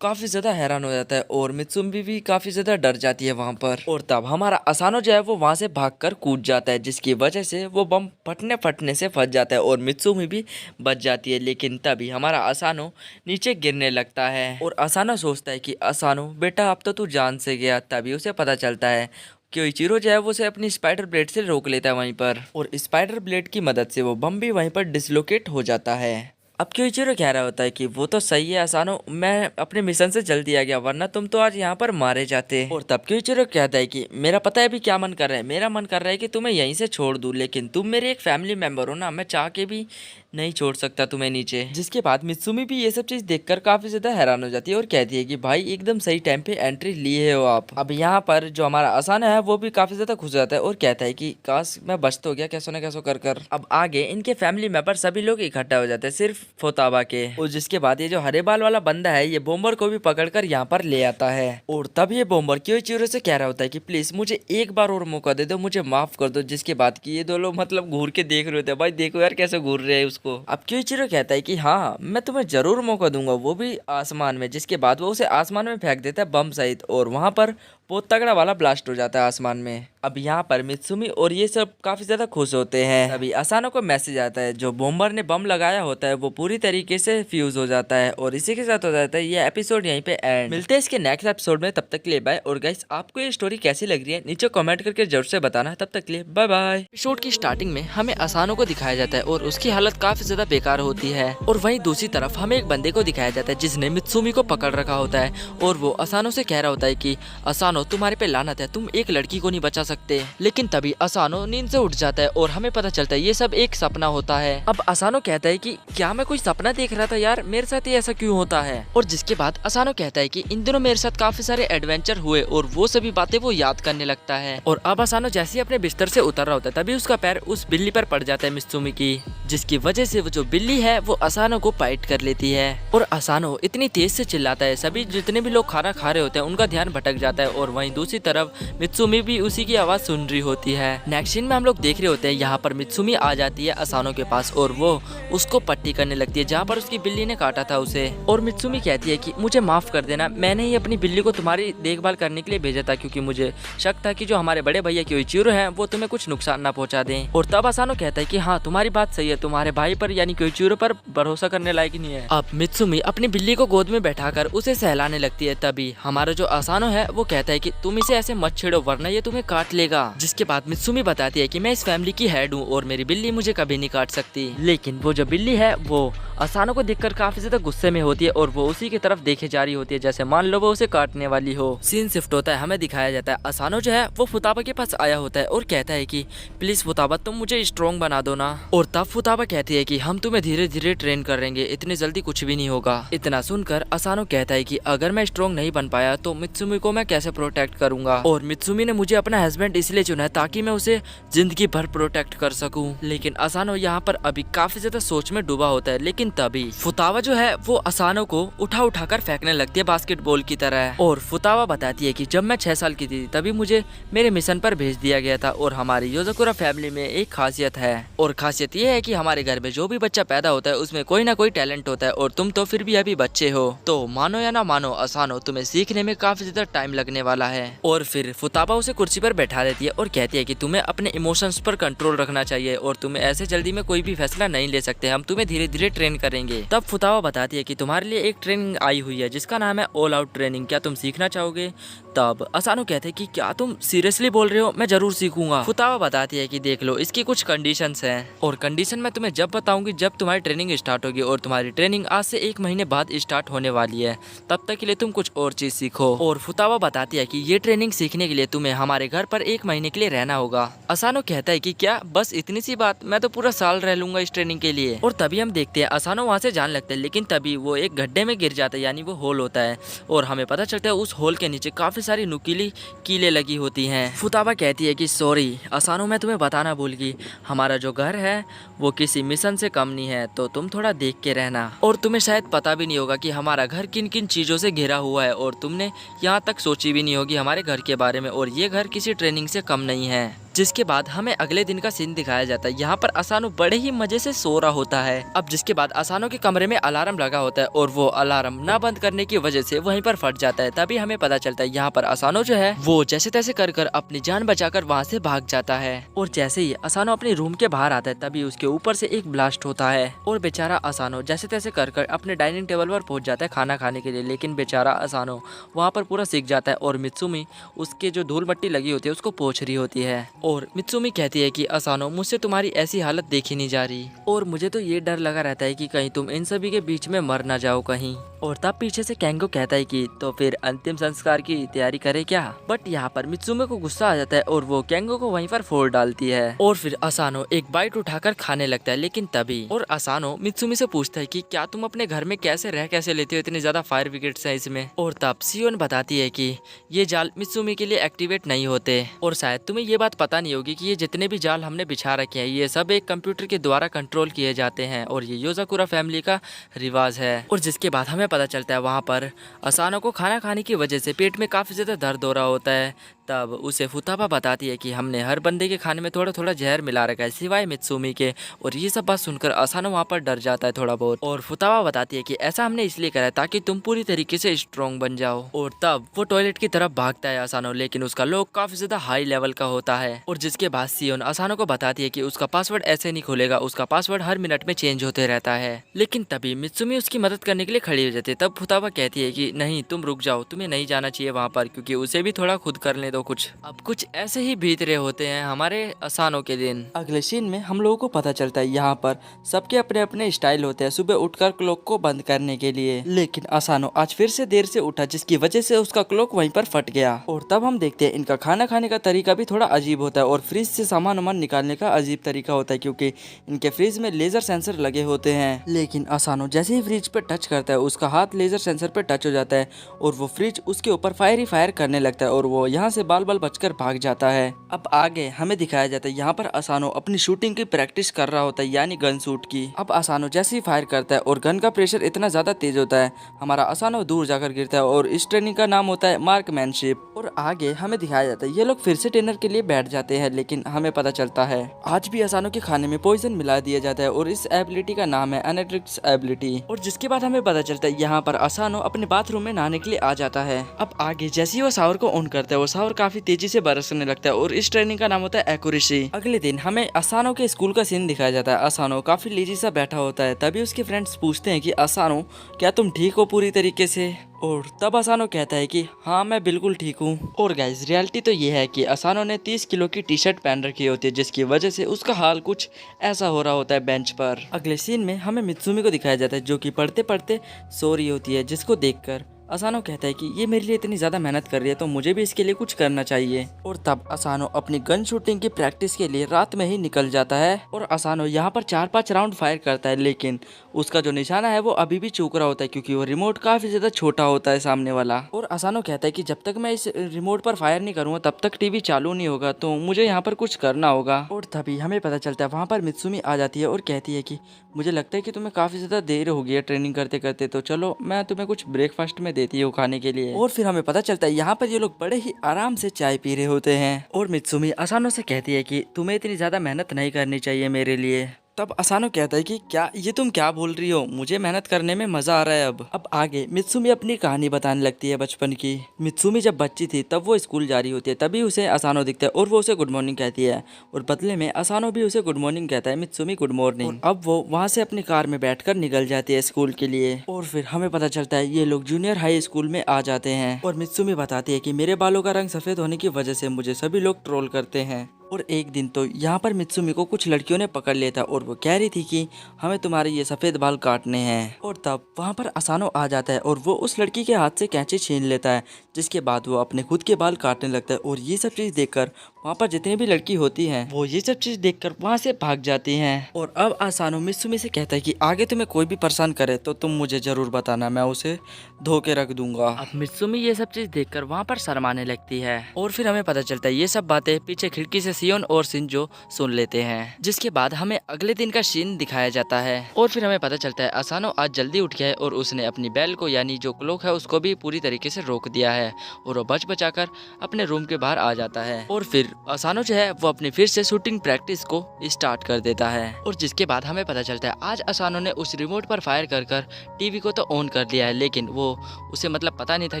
काफ़ी ज़्यादा हैरान हो जाता है और मित्सुमी भी काफ़ी ज़्यादा डर जाती है वहाँ पर। और तब हमारा असानो जो है वो वहाँ से भागकर कूद जाता है, जिसकी वजह से वो बम फटने से फंस जाता है और मित्सुमी भी बच जाती है। लेकिन तभी हमारा असानो नीचे गिरने लगता है और असानो सोचता है कि असानो बेटा अब तो तू जान से गया। तभी उसे पता चलता है कोइचिरो जो है वो उसे अपनी स्पाइडर ब्लेड से रोक लेता है वहीं पर और स्पाइडर ब्लेड की मदद से वो बम भी वहीं पर डिसलोकेट हो जाता है। अब कोइचिरो कह रहा होता है कि वो तो सही है असानो, मैं अपने मिशन से जल्दी आ गया वरना तुम तो आज यहाँ पर मारे जाते। और तब कोइचिरो कहता है कि मेरा पता है अभी क्या मन कर रहा है, मेरा मन कर रहा है कि तुम्हें यहीं से छोड़ दूं, लेकिन तुम मेरे एक फैमिली मेंबर हो ना, मैं चाह के भी नहीं छोड़ सकता तुम्हें नीचे। जिसके बाद मित्सुमी भी ये सब चीज देखकर काफी ज्यादा हैरान हो जाती है और कहती है कि भाई एकदम सही टाइम पे एंट्री लिए हो आप। अब यहाँ पर जो हमारा असानो है वो भी काफी ज्यादा खुश हो जाता है और कहता है कि काश मैं बच तो गया कैसो न कैसो कर। अब आगे इनके फैमिली मेंबर सभी लोग इकट्ठा हो जाते हैं सिर्फ फोताबा के। और जिसके बाद ये जो हरे बाल वाला बंदा है ये बॉम्बर को भी पकड़कर यहाँ पर ले आता है और तब ये बॉम्बर कोइचिरो से कह रहा होता है कि प्लीज मुझे एक बार और मौका दे दो, मुझे माफ कर दो। जिसके बाद की ये दो लोग मतलब घूर के देख रहे होते हैं, भाई देखो यार कैसे घूर रहे हैं उसको। अब कोइचिरो कहता है कि हाँ मैं तुम्हें जरूर मौका दूंगा, वो भी आसमान में। जिसके बाद वो उसे आसमान में फेंक देता है बम सहित और वहां पर बहुत तगड़ा वाला ब्लास्ट हो जाता है आसमान में। अब यहाँ पर मित्सुमी और ये सब काफी ज्यादा खुश होते हैं। अभी असानो को मैसेज आता है जो बॉम्बर ने बम लगाया होता है वो पूरी तरीके से फ्यूज हो जाता है और इसी के साथ हो जाता है ये एपिसोड यहीं पे एंड। मिलते हैं इसके नेक्स्ट एपिसोड में, तब तक के लिए बाय। और गाइस आपको ये स्टोरी कैसी लग रही है नीचे कमेंट करके जरूर से बताना। तब तक के लिए बाय बाय। एपिसोड की स्टार्टिंग में हमें असानो को दिखाया जाता है और उसकी हालत काफी ज्यादा बेकार होती है और वहीं दूसरी तरफ हमें एक बंदे को दिखाया जाता है जिसने मित्सुमी को पकड़ रखा होता है और वो असानो से कह रहा होता है कि असानो तुम्हारे पे लानत है, तुम एक लड़की को नहीं बचा सकते। लेकिन तभी असानो नींद से उठ जाता है और हमें पता चलता है ये सब एक सपना होता है। अब असानो कहता है कि क्या मैं कोई सपना देख रहा था यार, मेरे साथ ये ऐसा क्यों होता है। और जिसके बाद असानो कहता है कि इन दिनों मेरे साथ काफी सारे एडवेंचर हुए और वो सभी बातें वो याद करने लगता है। और अब असानो जैसे ही अपने बिस्तर से उतर रहा होता है तभी उसका पैर उस बिल्ली पर पड़ जाता है मित्सुमी की, जिसकी वजह से वो जो बिल्ली है वो असानो को बाइट कर लेती है। और असानो इतनी तेज से चिल्लाता है सभी जितने भी लोग खाना खा रहे होते हैं उनका ध्यान भटक जाता है और वहीं दूसरी तरफ मित्सुमी भी उसी की आवाज सुन रही होती है। नेक्स्ट सीन में हम लोग देख रहे होते हैं यहाँ पर मित्सुमी आ जाती है असानो के पास और वो उसको पट्टी करने लगती है जहाँ पर उसकी बिल्ली ने काटा था उसे। और मित्सुमी कहती है कि मुझे माफ कर देना, मैंने ही अपनी बिल्ली को तुम्हारी देखभाल करने के लिए भेजा था क्योंकि मुझे शक था कि जो हमारे बड़े भैया कोइचिरो हैं वो तुम्हें कुछ नुकसान ना पहुंचा दें। और तब असानो कहता है कि हाँ तुम्हारी बात सही है, तुम्हारे भाई पर यानी कोइचिरो पर भरोसा करने लायक नहीं है। अब मित्सुमी अपनी बिल्ली को गोद में बैठाकर उसे सहलाने लगती है। तभी हमारा जो असानो है वो कहता है है कि तुम इसे ऐसे मत छेड़ो वरना ये तुम्हें काट लेगा। जिसके बाद मित्सुमी बताती है कि मैं इस फैमिली की हेड हूँ और मेरी बिल्ली मुझे कभी नहीं काट सकती। लेकिन वो जो बिल्ली है वो असानो को देखकर काफी ज्यादा गुस्से में होती है और वो उसी की तरफ देखे जा रही होती है जैसे मान लो वो उसे काटने वाली हो। सीन शिफ्ट होता है, हमें दिखाया जाता है असानो जो है वो फुताबा के पास आया होता है और कहता है कि प्लीज फुताबा तुम मुझे स्ट्रॉन्ग बना दो ना। और तब फुताबा कहती है कि हम तुम्हें धीरे धीरे ट्रेन करेंगे, इतनी जल्दी कुछ भी नहीं होगा। इतना सुनकर असानो कहता है कि अगर मैं स्ट्रॉन्ग नहीं बन पाया तो मित्सुमी को मैं कैसे प्रोटेक्ट करूंगा, और मित्सुमी ने मुझे अपना हस्बैंड इसलिए चुना है ताकि मैं उसे जिंदगी भर प्रोटेक्ट कर सकूं। लेकिन असानो यहाँ पर अभी काफी ज्यादा सोच में डूबा होता है। लेकिन तभी फुतावा जो है वो असानो को उठा कर फेंकने लगती है बास्केटबॉल की तरह। और फुतावा बताती है कि जब मैं 6 साल की थी तभी मुझे मेरे मिशन पर भेज दिया गया था और हमारी योजाकुरा फैमिली में एक खासियत है, और खासियत ये है कि हमारे घर में जो भी बच्चा पैदा होता है उसमें कोई ना कोई टैलेंट होता है और तुम तो फिर भी अभी बच्चे हो, तो मानो या ना मानो असानो तुम्हें सीखने में काफी ज्यादा टाइम लगने वाला है। और फिर फुताबा उसे कुर्सी पर बैठा देती है और कहती है कि तुम्हें अपने इमोशंस पर कंट्रोल रखना चाहिए और तुम्हें ऐसे जल्दी में कोई भी फैसला नहीं ले सकते, हम तुम्हें धीरे धीरे ट्रेन करेंगे। तब फुताबा बताती है कि तुम्हारे लिए एक ट्रेनिंग आई हुई है जिसका नाम है ऑल आउट ट्रेनिंग, क्या तुम सीखना चाहोगे? तब असानो कहते हैं कि क्या तुम सीरियसली बोल रहे हो, मैं जरूर सीखूंगा। फुतावा बताती है कि देख लो इसकी कुछ कंडीशंस हैं और कंडीशन मैं तुम्हें जब बताऊंगी जब तुम्हारी ट्रेनिंग स्टार्ट होगी, और तुम्हारी ट्रेनिंग आज से 1 महीने बाद स्टार्ट होने वाली है, तब तक के लिए तुम कुछ और चीज सीखो। और फुतावा बताती है कि ये ट्रेनिंग सीखने के लिए तुम्हें हमारे घर पर 1 महीने के लिए रहना होगा। असानो कहता है कि क्या बस इतनी सी बात, मैं तो पूरा साल रह लूंगा इस ट्रेनिंग के लिए। और तभी हम देखते हैं असानो वहाँ से जाने लगता है, लेकिन तभी वो एक गड्ढे में गिर जाता है, यानी वो होल होता है और हमें पता चलता है उस होल के नीचे काफी सारी नुकीली कीलें लगी होती हैं। फुताबा कहती है कि सॉरी असानो, मैं तुम्हें बताना भूल गई, हमारा जो घर है वो किसी मिशन से कम नहीं है, तो तुम थोड़ा देख के रहना। और तुम्हें शायद पता भी नहीं होगा कि हमारा घर किन किन चीज़ों से घिरा हुआ है और तुमने यहाँ तक सोची भी नहीं होगी हमारे घर के बारे में, और ये घर किसी ट्रेनिंग से कम नहीं है। जिसके बाद हमें अगले दिन का सीन दिखाया जाता है। यहाँ पर असानो बड़े ही मजे से सो रहा होता है। अब जिसके बाद असानो के कमरे में अलार्म लगा होता है और वो अलार्म ना बंद करने की वजह से वहीं पर फट जाता है। तभी हमें पता चलता है यहाँ पर असानो जो है वो जैसे तैसे कर अपनी जान बचाकर वहाँ से भाग जाता है। और जैसे ही असानो अपने रूम के बाहर आता है तभी उसके ऊपर से एक ब्लास्ट होता है और बेचारा असानो जैसे तैसे कर अपने डाइनिंग टेबल पर पहुंच जाता है खाना खाने के लिए। लेकिन बेचारा असानो वहाँ पर पूरा सीख जाता है और मित्सुमी उसके जो धूल मट्टी लगी होती है उसको पोंछ रही होती है। और मित्सुमी कहती है कि असानो, मुझसे तुम्हारी ऐसी हालत देखी नहीं जा रही और मुझे तो ये डर लगा रहता है कि कहीं तुम इन सभी के बीच में मर ना जाओ कहीं। और तब पीछे से केंगो कहता है कि तो फिर अंतिम संस्कार की तैयारी करे क्या। बट यहाँ पर मित्सुमी को गुस्सा आ जाता है और वो केंगो को वहीं पर फोड़ डालती है और फिर असानो एक बाइट उठाकर खाने लगता है। लेकिन तभी और असानो मित्सुमी से पूछता है कि क्या तुम अपने घर में कैसे लेते हो, इतने ज्यादा फायर विकेट्स हैं इसमें। और तब सियोन बताती है कि ये जाल मित्सुमी के लिए एक्टिवेट नहीं होते और शायद तुम्हें ये बात पता नहीं होगी कि ये जितने भी जाल हमने बिछा रखे हैं ये सब एक कंप्यूटर के द्वारा कंट्रोल किए जाते हैं और ये योजाकुरा फैमिली का रिवाज है। और जिसके बाद हमें पता चलता है वहाँ पर असानो को खाना खाने की वजह से पेट में काफी ज्यादा दर्द हो रहा होता है। तब उसे फुताबा बताती है कि हमने हर बंदे के खाने में थोड़ा थोड़ा जहर मिला रखा है सिवाय मित्सुमी के। और ये सब बात सुनकर असानो वहाँ पर डर जाता है थोड़ा बहुत। और फुताबा बताती है कि ऐसा हमने इसलिए करा है ताकि तुम पूरी तरीके से स्ट्रॉन्ग बन जाओ। और तब वो टॉयलेट की तरफ भागता है असानो, लेकिन उसका लॉक काफी ज्यादा हाई लेवल का होता है। और जिसके बाद सियोन असानो को बताती है कि उसका पासवर्ड ऐसे नहीं खुलेगा, उसका पासवर्ड हर मिनट में चेंज होते रहता है। लेकिन तभी मित्सुमी उसकी मदद करने के लिए खड़ी हो जाती है। तब फुताबा कहती है कि नहीं तुम रुक जाओ, तुम्हें नहीं जाना चाहिए वहाँ पर, क्योंकि उसे भी थोड़ा खुद करने दो कुछ। अब कुछ ऐसे ही बीत रहे होते हैं हमारे असानो के दिन। अगले सीन में हम लोगों को पता चलता है यहाँ पर सबके अपने अपने स्टाइल होते हैं सुबह उठकर क्लॉक को बंद करने के लिए। लेकिन असानो आज फिर से देर से उठा जिसकी वजह से उसका क्लॉक वहीं पर फट गया। और तब हम देखते हैं इनका खाना खाने का तरीका भी थोड़ा अजीब होता है और फ्रिज से सामान निकालने का अजीब तरीका होता है क्योंकि इनके फ्रिज में लेजर सेंसर लगे होते हैं। लेकिन असानो जैसे ही फ्रिज पे टच करता है उसका हाथ लेजर सेंसर पे टच हो जाता है और वो फ्रिज उसके ऊपर फायर ही फायर करने लगता है और वो यहाँ से बाल बाल बचकर भाग जाता है। अब आगे हमें दिखाया जाता है यहाँ पर असानो अपनी शूटिंग की प्रैक्टिस कर रहा होता है यानी गन शूट की। अब असानो जैसे ही फायर करता है और गन का प्रेशर इतना ज्यादा तेज होता है हमारा असानो दूर जाकर गिरता है और इस ट्रेनिंग का नाम होता है मार्कमैनशिप। और आगे हमें दिखाया जाता है ये लोग फिर से ट्रेनर के लिए बैठ जाते हैं, लेकिन हमें पता चलता है आज भी असानो के खाने में पॉइजन मिला दिया जाता है और इस एबिलिटी का नाम है अनेट्रिक्स एबिलिटी। और जिसके बाद हमें पता चलता है यहाँ पर असानो अपने बाथरूम में नहाने के लिए आ जाता है। अब आगे जैसे ही वो शावर को ऑन करता है वो शावर काफी तेजी से बरसने लगता है और इस ट्रेनिंग का नाम होता है एक्यूरेसी। अगले दिन हमें असानो के स्कूल का सीन दिखाया जाता है। असानो काफी लेजी सा बैठा होता है, तभी उसके फ्रेंड्स पूछते हैं कि असानो क्या तुम ठीक हो पूरी तरीके से। और तब असानो कहता है कि हाँ मैं बिल्कुल ठीक हूँ। और गाइस रियलिटी तो ये है कि असानो ने 30 किलो की टी शर्ट पहन रखी होती है, जिसकी वजह से उसका हाल कुछ ऐसा हो रहा होता है बेंच पर। अगले सीन में हमें मित्सुमी को दिखाया जाता है जो कि पढ़ते पढ़ते सो रही होती है, जिसको देखकर असानो कहता है कि ये मेरे लिए इतनी ज़्यादा मेहनत कर रही है तो मुझे भी इसके लिए कुछ करना चाहिए। और तब असानो अपनी गन शूटिंग की प्रैक्टिस के लिए रात में ही निकल जाता है और असानो यहाँ पर 4-5 राउंड फायर करता है, लेकिन उसका जो निशाना है वो अभी भी चूक रहा होता है क्योंकि वो रिमोट काफ़ी ज़्यादा छोटा होता है सामने वाला। और असानो कहता है कि जब तक मैं इस रिमोट पर फायर नहीं करूँगा तब तक टीवी चालू नहीं होगा, तो मुझे यहाँ पर कुछ करना होगा। और तभी हमें पता चलता है वहाँ पर मित्सुमी आ जाती है और कहती है कि मुझे लगता है कि तुम्हें काफ़ी ज़्यादा देर हो गई है ट्रेनिंग करते करते, तो चलो मैं तुम्हें कुछ ब्रेकफास्ट में देती हूँ खाने के लिए। और फिर हमें पता चलता है यहाँ पर ये लोग बड़े ही आराम से चाय पी रहे होते हैं और मित्सुमी असानो से कहती है कि तुम्हें इतनी ज़्यादा मेहनत नहीं करनी चाहिए मेरे लिए। तब असानो कहता है कि क्या ये तुम क्या बोल रही हो, मुझे मेहनत करने में मजा आ रहा है। अब आगे मित्सुमी अपनी कहानी बताने लगती है बचपन की। मित्सुमी जब बच्ची थी तब वो स्कूल जा रही होती है, तभी उसे असानो दिखता है और वो उसे गुड मॉर्निंग कहती है और बदले में असानो भी उसे गुड मॉर्निंग कहता है, मित्सुमी गुड मॉर्निंग। अब वो वहाँ से अपनी कार में बैठकर निकल जाती है स्कूल के लिए। और फिर हमें पता चलता है ये लोग जूनियर हाई स्कूल में आ जाते हैं और मित्सुमी बताती है कि मेरे बालों का रंग सफेद होने की वजह से मुझे सभी लोग ट्रोल करते हैं। और एक दिन तो यहाँ पर मित्सुमी को कुछ लड़कियों ने पकड़ लिया था और वो कह रही थी कि हमें तुम्हारे ये सफ़ेद बाल काटने हैं। और तब वहाँ पर असानो आ जाता है और वो उस लड़की के हाथ से कैंची छीन लेता है, जिसके बाद वो अपने खुद के बाल काटने लगता है। और ये सब चीज़ देखकर वहाँ पर जितनी भी लड़की होती हैं वो ये सब चीज़ देखकर वहाँ से भाग जाती हैं। और अब असानो मित्सुमी से कहता है कि आगे तुम्हें कोई भी परेशान करे तो तुम मुझे ज़रूर बताना, मैं उसे धो के रख दूंगा। अब मित्सुमी ये सब चीज़ देखकर वहाँ पर शर्माने लगती है और फिर हमें पता चलता है ये सब बातें पीछे खिड़की से सियोन और शिंजो सुन लेते हैं, जिसके बाद हमें अगले दिन का सीन दिखाया जाता है। और फिर हमें पता चलता है असानो आज जल्दी उठ गया है और उसने अपनी बैल को यानी जो क्लॉक है उसको भी पूरी तरीके से रोक दिया है और वो बच बचाकर अपने रूम के बाहर आ जाता है। और फिर असानो जो है वो अपनी फिर से शूटिंग प्रैक्टिस को स्टार्ट कर देता है और जिसके बाद हमें पता चलता है आज असानो ने उस रिमोट पर फायर कर टीवी को तो ऑन कर दिया है, लेकिन वो उसे मतलब पता नहीं था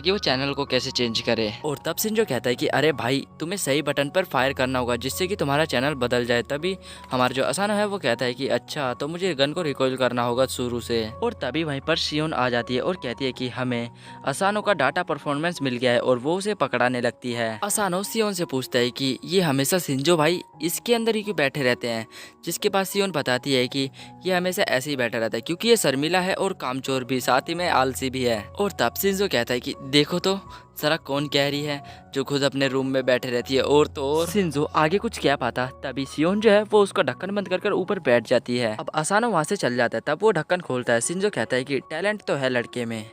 कि वो चैनल को कैसे चेंज करे। और तब शिंजो कहता है कि अरे भाई तुम्हें सही बटन पर फायर करना होगा जिससे कि तुम्हारा चैनल बदल जाए। तभी हमारा जो असानो है वो कहता है कि अच्छा तो मुझे गन को रिकॉइल करना होगा शुरू से। और तभी वहीं पर शियोन आ जाती है और कहती है कि हमें असानो का डाटा परफॉर्मेंस मिल गया है और वो उसे पकड़ाने लगती है। असानो शियोन से पूछता है कि ये हमेशा शिंजो भाई इसके अंदर ही क्यों बैठे रहते हैं, जिसके बाद शियोन बताती है कि ये हमेशा ऐसे ही बैठा रहता है क्योंकि ये शर्मिला है और कामचोर भी, साथ ही में आलसी भी है। और तब शिंजो कहता है कि देखो तो जरा कौन कह रही है जो खुद अपने रूम में बैठे रहती है। और तो और शिंजो आगे कुछ कह पाता तभी शियोन जो है वो उसका ढक्कन बंद कर ऊपर बैठ जाती है। अब असानो वहाँ से चल जाता है, तब वो ढक्कन खोलता है। शिंजो कहता है कि टैलेंट तो है लड़के में।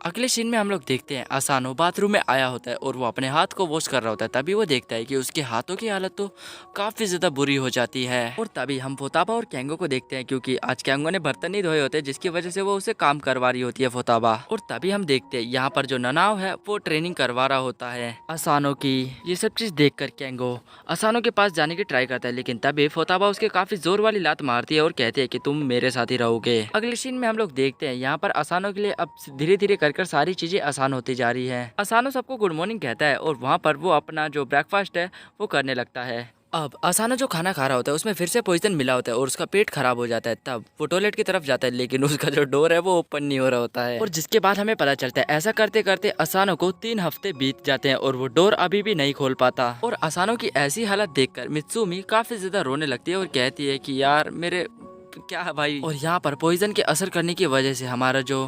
अगले सीन में हम लोग देखते हैं असानो बाथरूम में आया होता है और वो अपने हाथ को वॉश कर रहा होता है, तभी वो देखता है कि उसके हाथों की हालत तो काफी ज्यादा बुरी हो जाती है। और तभी हम फोताबा और कैंगो को देखते हैं क्योंकि आज कैंगो ने बर्तन नहीं धोए होते, जिसकी वजह से वो उसे काम करवा रही होती है फोताबा। और तभी हम देखते हैं यहाँ पर जो ननाव है वो ट्रेनिंग करवा रहा होता है असानो की। ये सब चीज देखकर कैंगो असानो के पास जाने की ट्राई करता है, लेकिन तभी फोताबा उसके काफी जोर वाली लात मारती है और कहती है कि तुम मेरे साथ ही रहोगे। अगले सीन में हम लोग देखते हैं यहाँ पर असानो के लिए अब धीरे धीरे कर सारी चीजें आसान होती जा रही है। असानो सबको गुड मॉर्निंग कहता है और वहाँ पर वो अपना जो ब्रेकफास्ट है वो करने लगता है। अब असानो जो खाना खा रहा होता है उसमें फिर से पॉइजन मिला होता है और उसका पेट खराब हो जाता है। तब वो टॉयलेट की तरफ जाता है, लेकिन उसका जो डोर है वो ओपन नहीं हो रहा होता है। और जिसके बाद हमें पता चलता है ऐसा करते करते असानो को 3 हफ्ते बीत जाते हैं और वो डोर अभी भी नहीं खोल पाता। और असानो की ऐसी हालत देखकर मित्सुमी काफी ज्यादा रोने लगती है और कहती है कि यार मेरे क्या है भाई। और यहाँ पर पॉइजन के असर करने की वजह से हमारा जो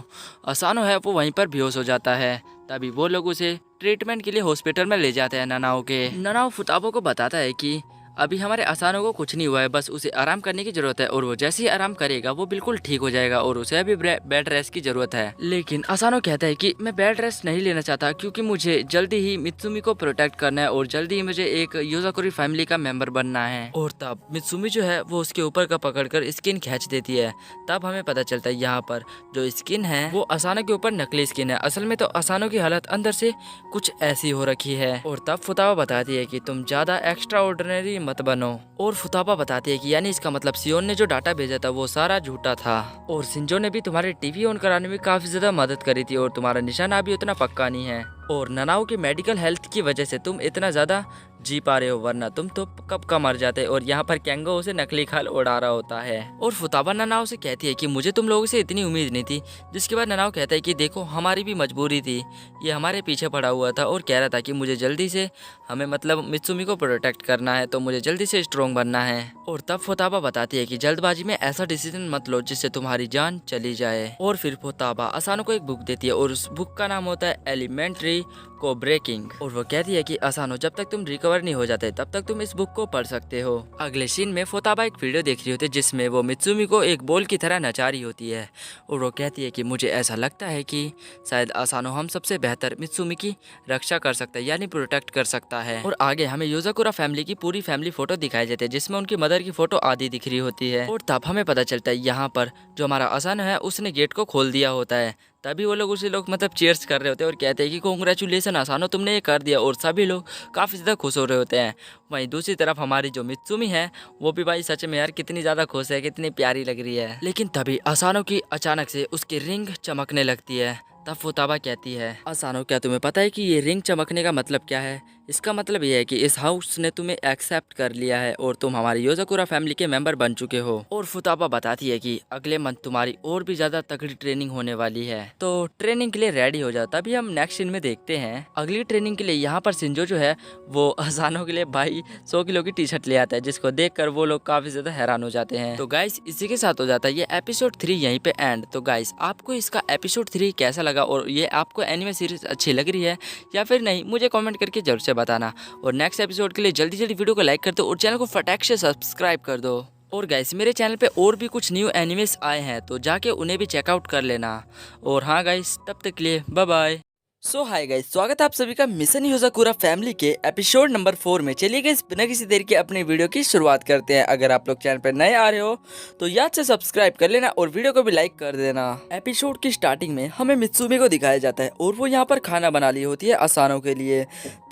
असानो है वो वहीं पर बेहोश हो जाता है। तभी वो लोग उसे ट्रीटमेंट के लिए हॉस्पिटल में ले जाते हैं। ननाओ के ननाओ फुताबो को बताता है कि अभी हमारे असानो को कुछ नहीं हुआ है, बस उसे आराम करने की जरूरत है और वो जैसे ही आराम करेगा वो बिल्कुल ठीक हो जाएगा और उसे अभी बेड रेस्ट की जरूरत है। लेकिन असानो कहता है कि मैं बेड रेस्ट नहीं लेना चाहता क्योंकि मुझे जल्दी ही मित्सुमी को प्रोटेक्ट करना है और जल्दी ही मुझे एक योजाकुरी फैमिली का मेंबर बनना है। और तब मित्सुमी जो है वो उसके ऊपर का पकड़कर स्किन खींच देती है। तब हमें पता चलता है यहाँ पर जो स्किन है वो असानो के ऊपर नकली स्किन है, असल में तो असानो की हालत अंदर से कुछ ऐसी हो रखी है। और तब फुताबा बताती है कि तुम ज्यादा एक्स्ट्रा ऑर्डिनरी मत बनो। और फुताबा बताती है कि यानी इसका मतलब शियोन ने जो डाटा भेजा था वो सारा झूठा था और शिंजो ने भी तुम्हारे टीवी ऑन कराने में काफी ज्यादा मदद करी थी और तुम्हारा निशाना भी उतना पक्का नहीं है और ननाओ की मेडिकल हेल्थ की वजह से तुम इतना ज्यादा जी पा रहे हो, वरना तुम तो कब का मर जाते। और यहाँ पर केंगो उसे नकली खाल उड़ा रहा होता है और फुताबा ननाओ से कहती है कि मुझे तुम लोगों से इतनी उम्मीद नहीं थी। जिसके बाद ननाओ कहता है कि देखो हमारी भी मजबूरी थी, ये हमारे पीछे पड़ा हुआ था और कह रहा था कि मुझे जल्दी से हमें मतलब मित्सुमी को प्रोटेक्ट करना है, तो मुझे जल्दी से स्ट्रॉन्ग बनना है। और तब फुताबा बताती है कि जल्दबाजी में ऐसा डिसीजन मत लो जिससे तुम्हारी जान चली जाए। और फिर फुताबा असानो को एक बुक देती है और उस बुक का नाम होता है एलिमेंट्री को ब्रेकिंग। और वो कहती है कि असानो जब तक तुम रिकवर नहीं हो जाते तब तक तुम इस बुक को पढ़ सकते हो। अगले सीन में फुताबा एक वीडियो देख रही होती है जिसमें वो मित्सुमी को एक बॉल की तरह नचा रही होती है और वो कहती है कि मुझे ऐसा लगता है कि शायद असानो हम सबसे बेहतर मित्सुमी की रक्षा कर सकता है, यानी प्रोटेक्ट कर सकता है। और आगे हमें योजाकुरा फैमिली की पूरी फैमिली फोटो दिखाई जाती है जिसमें उनकी मदर की फोटो आधी दिख रही होती है। और तब हमें पता चलता है यहाँ पर जो हमारा असानो है उसने गेट को खोल दिया होता है। तभी वो लोग उसे लोग मतलब चीयर्स कर रहे होते हैं और कहते हैं कि कॉन्ग्रेचुलेसन असानो, तुमने ये कर दिया। और सभी लोग काफ़ी ज़्यादा खुश हो रहे होते हैं। वहीं दूसरी तरफ हमारी जो मित्सुमी है वो भी भाई सच में यार कितनी ज़्यादा खुश है, कितनी प्यारी लग रही है। लेकिन तभी असानो की अचानक से उसकी रिंग चमकने लगती है। तब फुताबा कहती है असानो क्या तुम्हें पता है कि ये रिंग चमकने का मतलब क्या है? इसका मतलब ये है कि इस हाउस ने तुम्हें एक्सेप्ट कर लिया है और तुम हमारी योजाकुरा फैमिली के मेंबर बन चुके हो। और फुताबा बताती है कि अगले मंथ तुम्हारी और भी ज्यादा तगड़ी ट्रेनिंग होने वाली है, तो ट्रेनिंग के लिए रेडी हो जाओ। तभी हम नेक्स्ट सीन में देखते हैं अगली ट्रेनिंग के लिए यहाँ पर शिंजो जो है वो असानो के लिए भाई 100 किलो की टी शर्ट ले आता है, जिसको देखकर वो लोग काफी ज्यादा हैरान हो जाते हैं। तो गाइस इसी के साथ हो जाता है ये एपिसोड 3 यहीं पे एंड। तो गाइस आपको इसका एपिसोड 3 कैसा लगा और ये आपको एनिमे सीरीज अच्छी लग रही है या फिर नहीं, मुझे कमेंट करके जरूर से बताना। और नेक्स्ट एपिसोड के लिए जल्दी जल्दी वीडियो को लाइक कर दो और चैनल को फटाक से सब्सक्राइब कर दो। और गाइस मेरे चैनल पे और भी कुछ न्यू एनिमेस आए हैं तो जाके उन्हें भी चेकआउट कर लेना। और हाँ गाइस तब तक के लिए बाय बाय। सो हाय गाइस, स्वागत है आप सभी का मिशन योजाकुरा फैमिली के एपिसोड नंबर 4 में। चलिए गाइस बिना किसी देर के अपनी वीडियो की शुरुआत करते हैं। अगर आप लोग चैनल पर नए आ रहे हो तो याद से सब्सक्राइब कर लेना और वीडियो को भी लाइक कर देना। एपिसोड की स्टार्टिंग में हमें मित्सुमी को दिखाया जाता है और वो यहाँ पर खाना बना रही होती है असानो के लिए।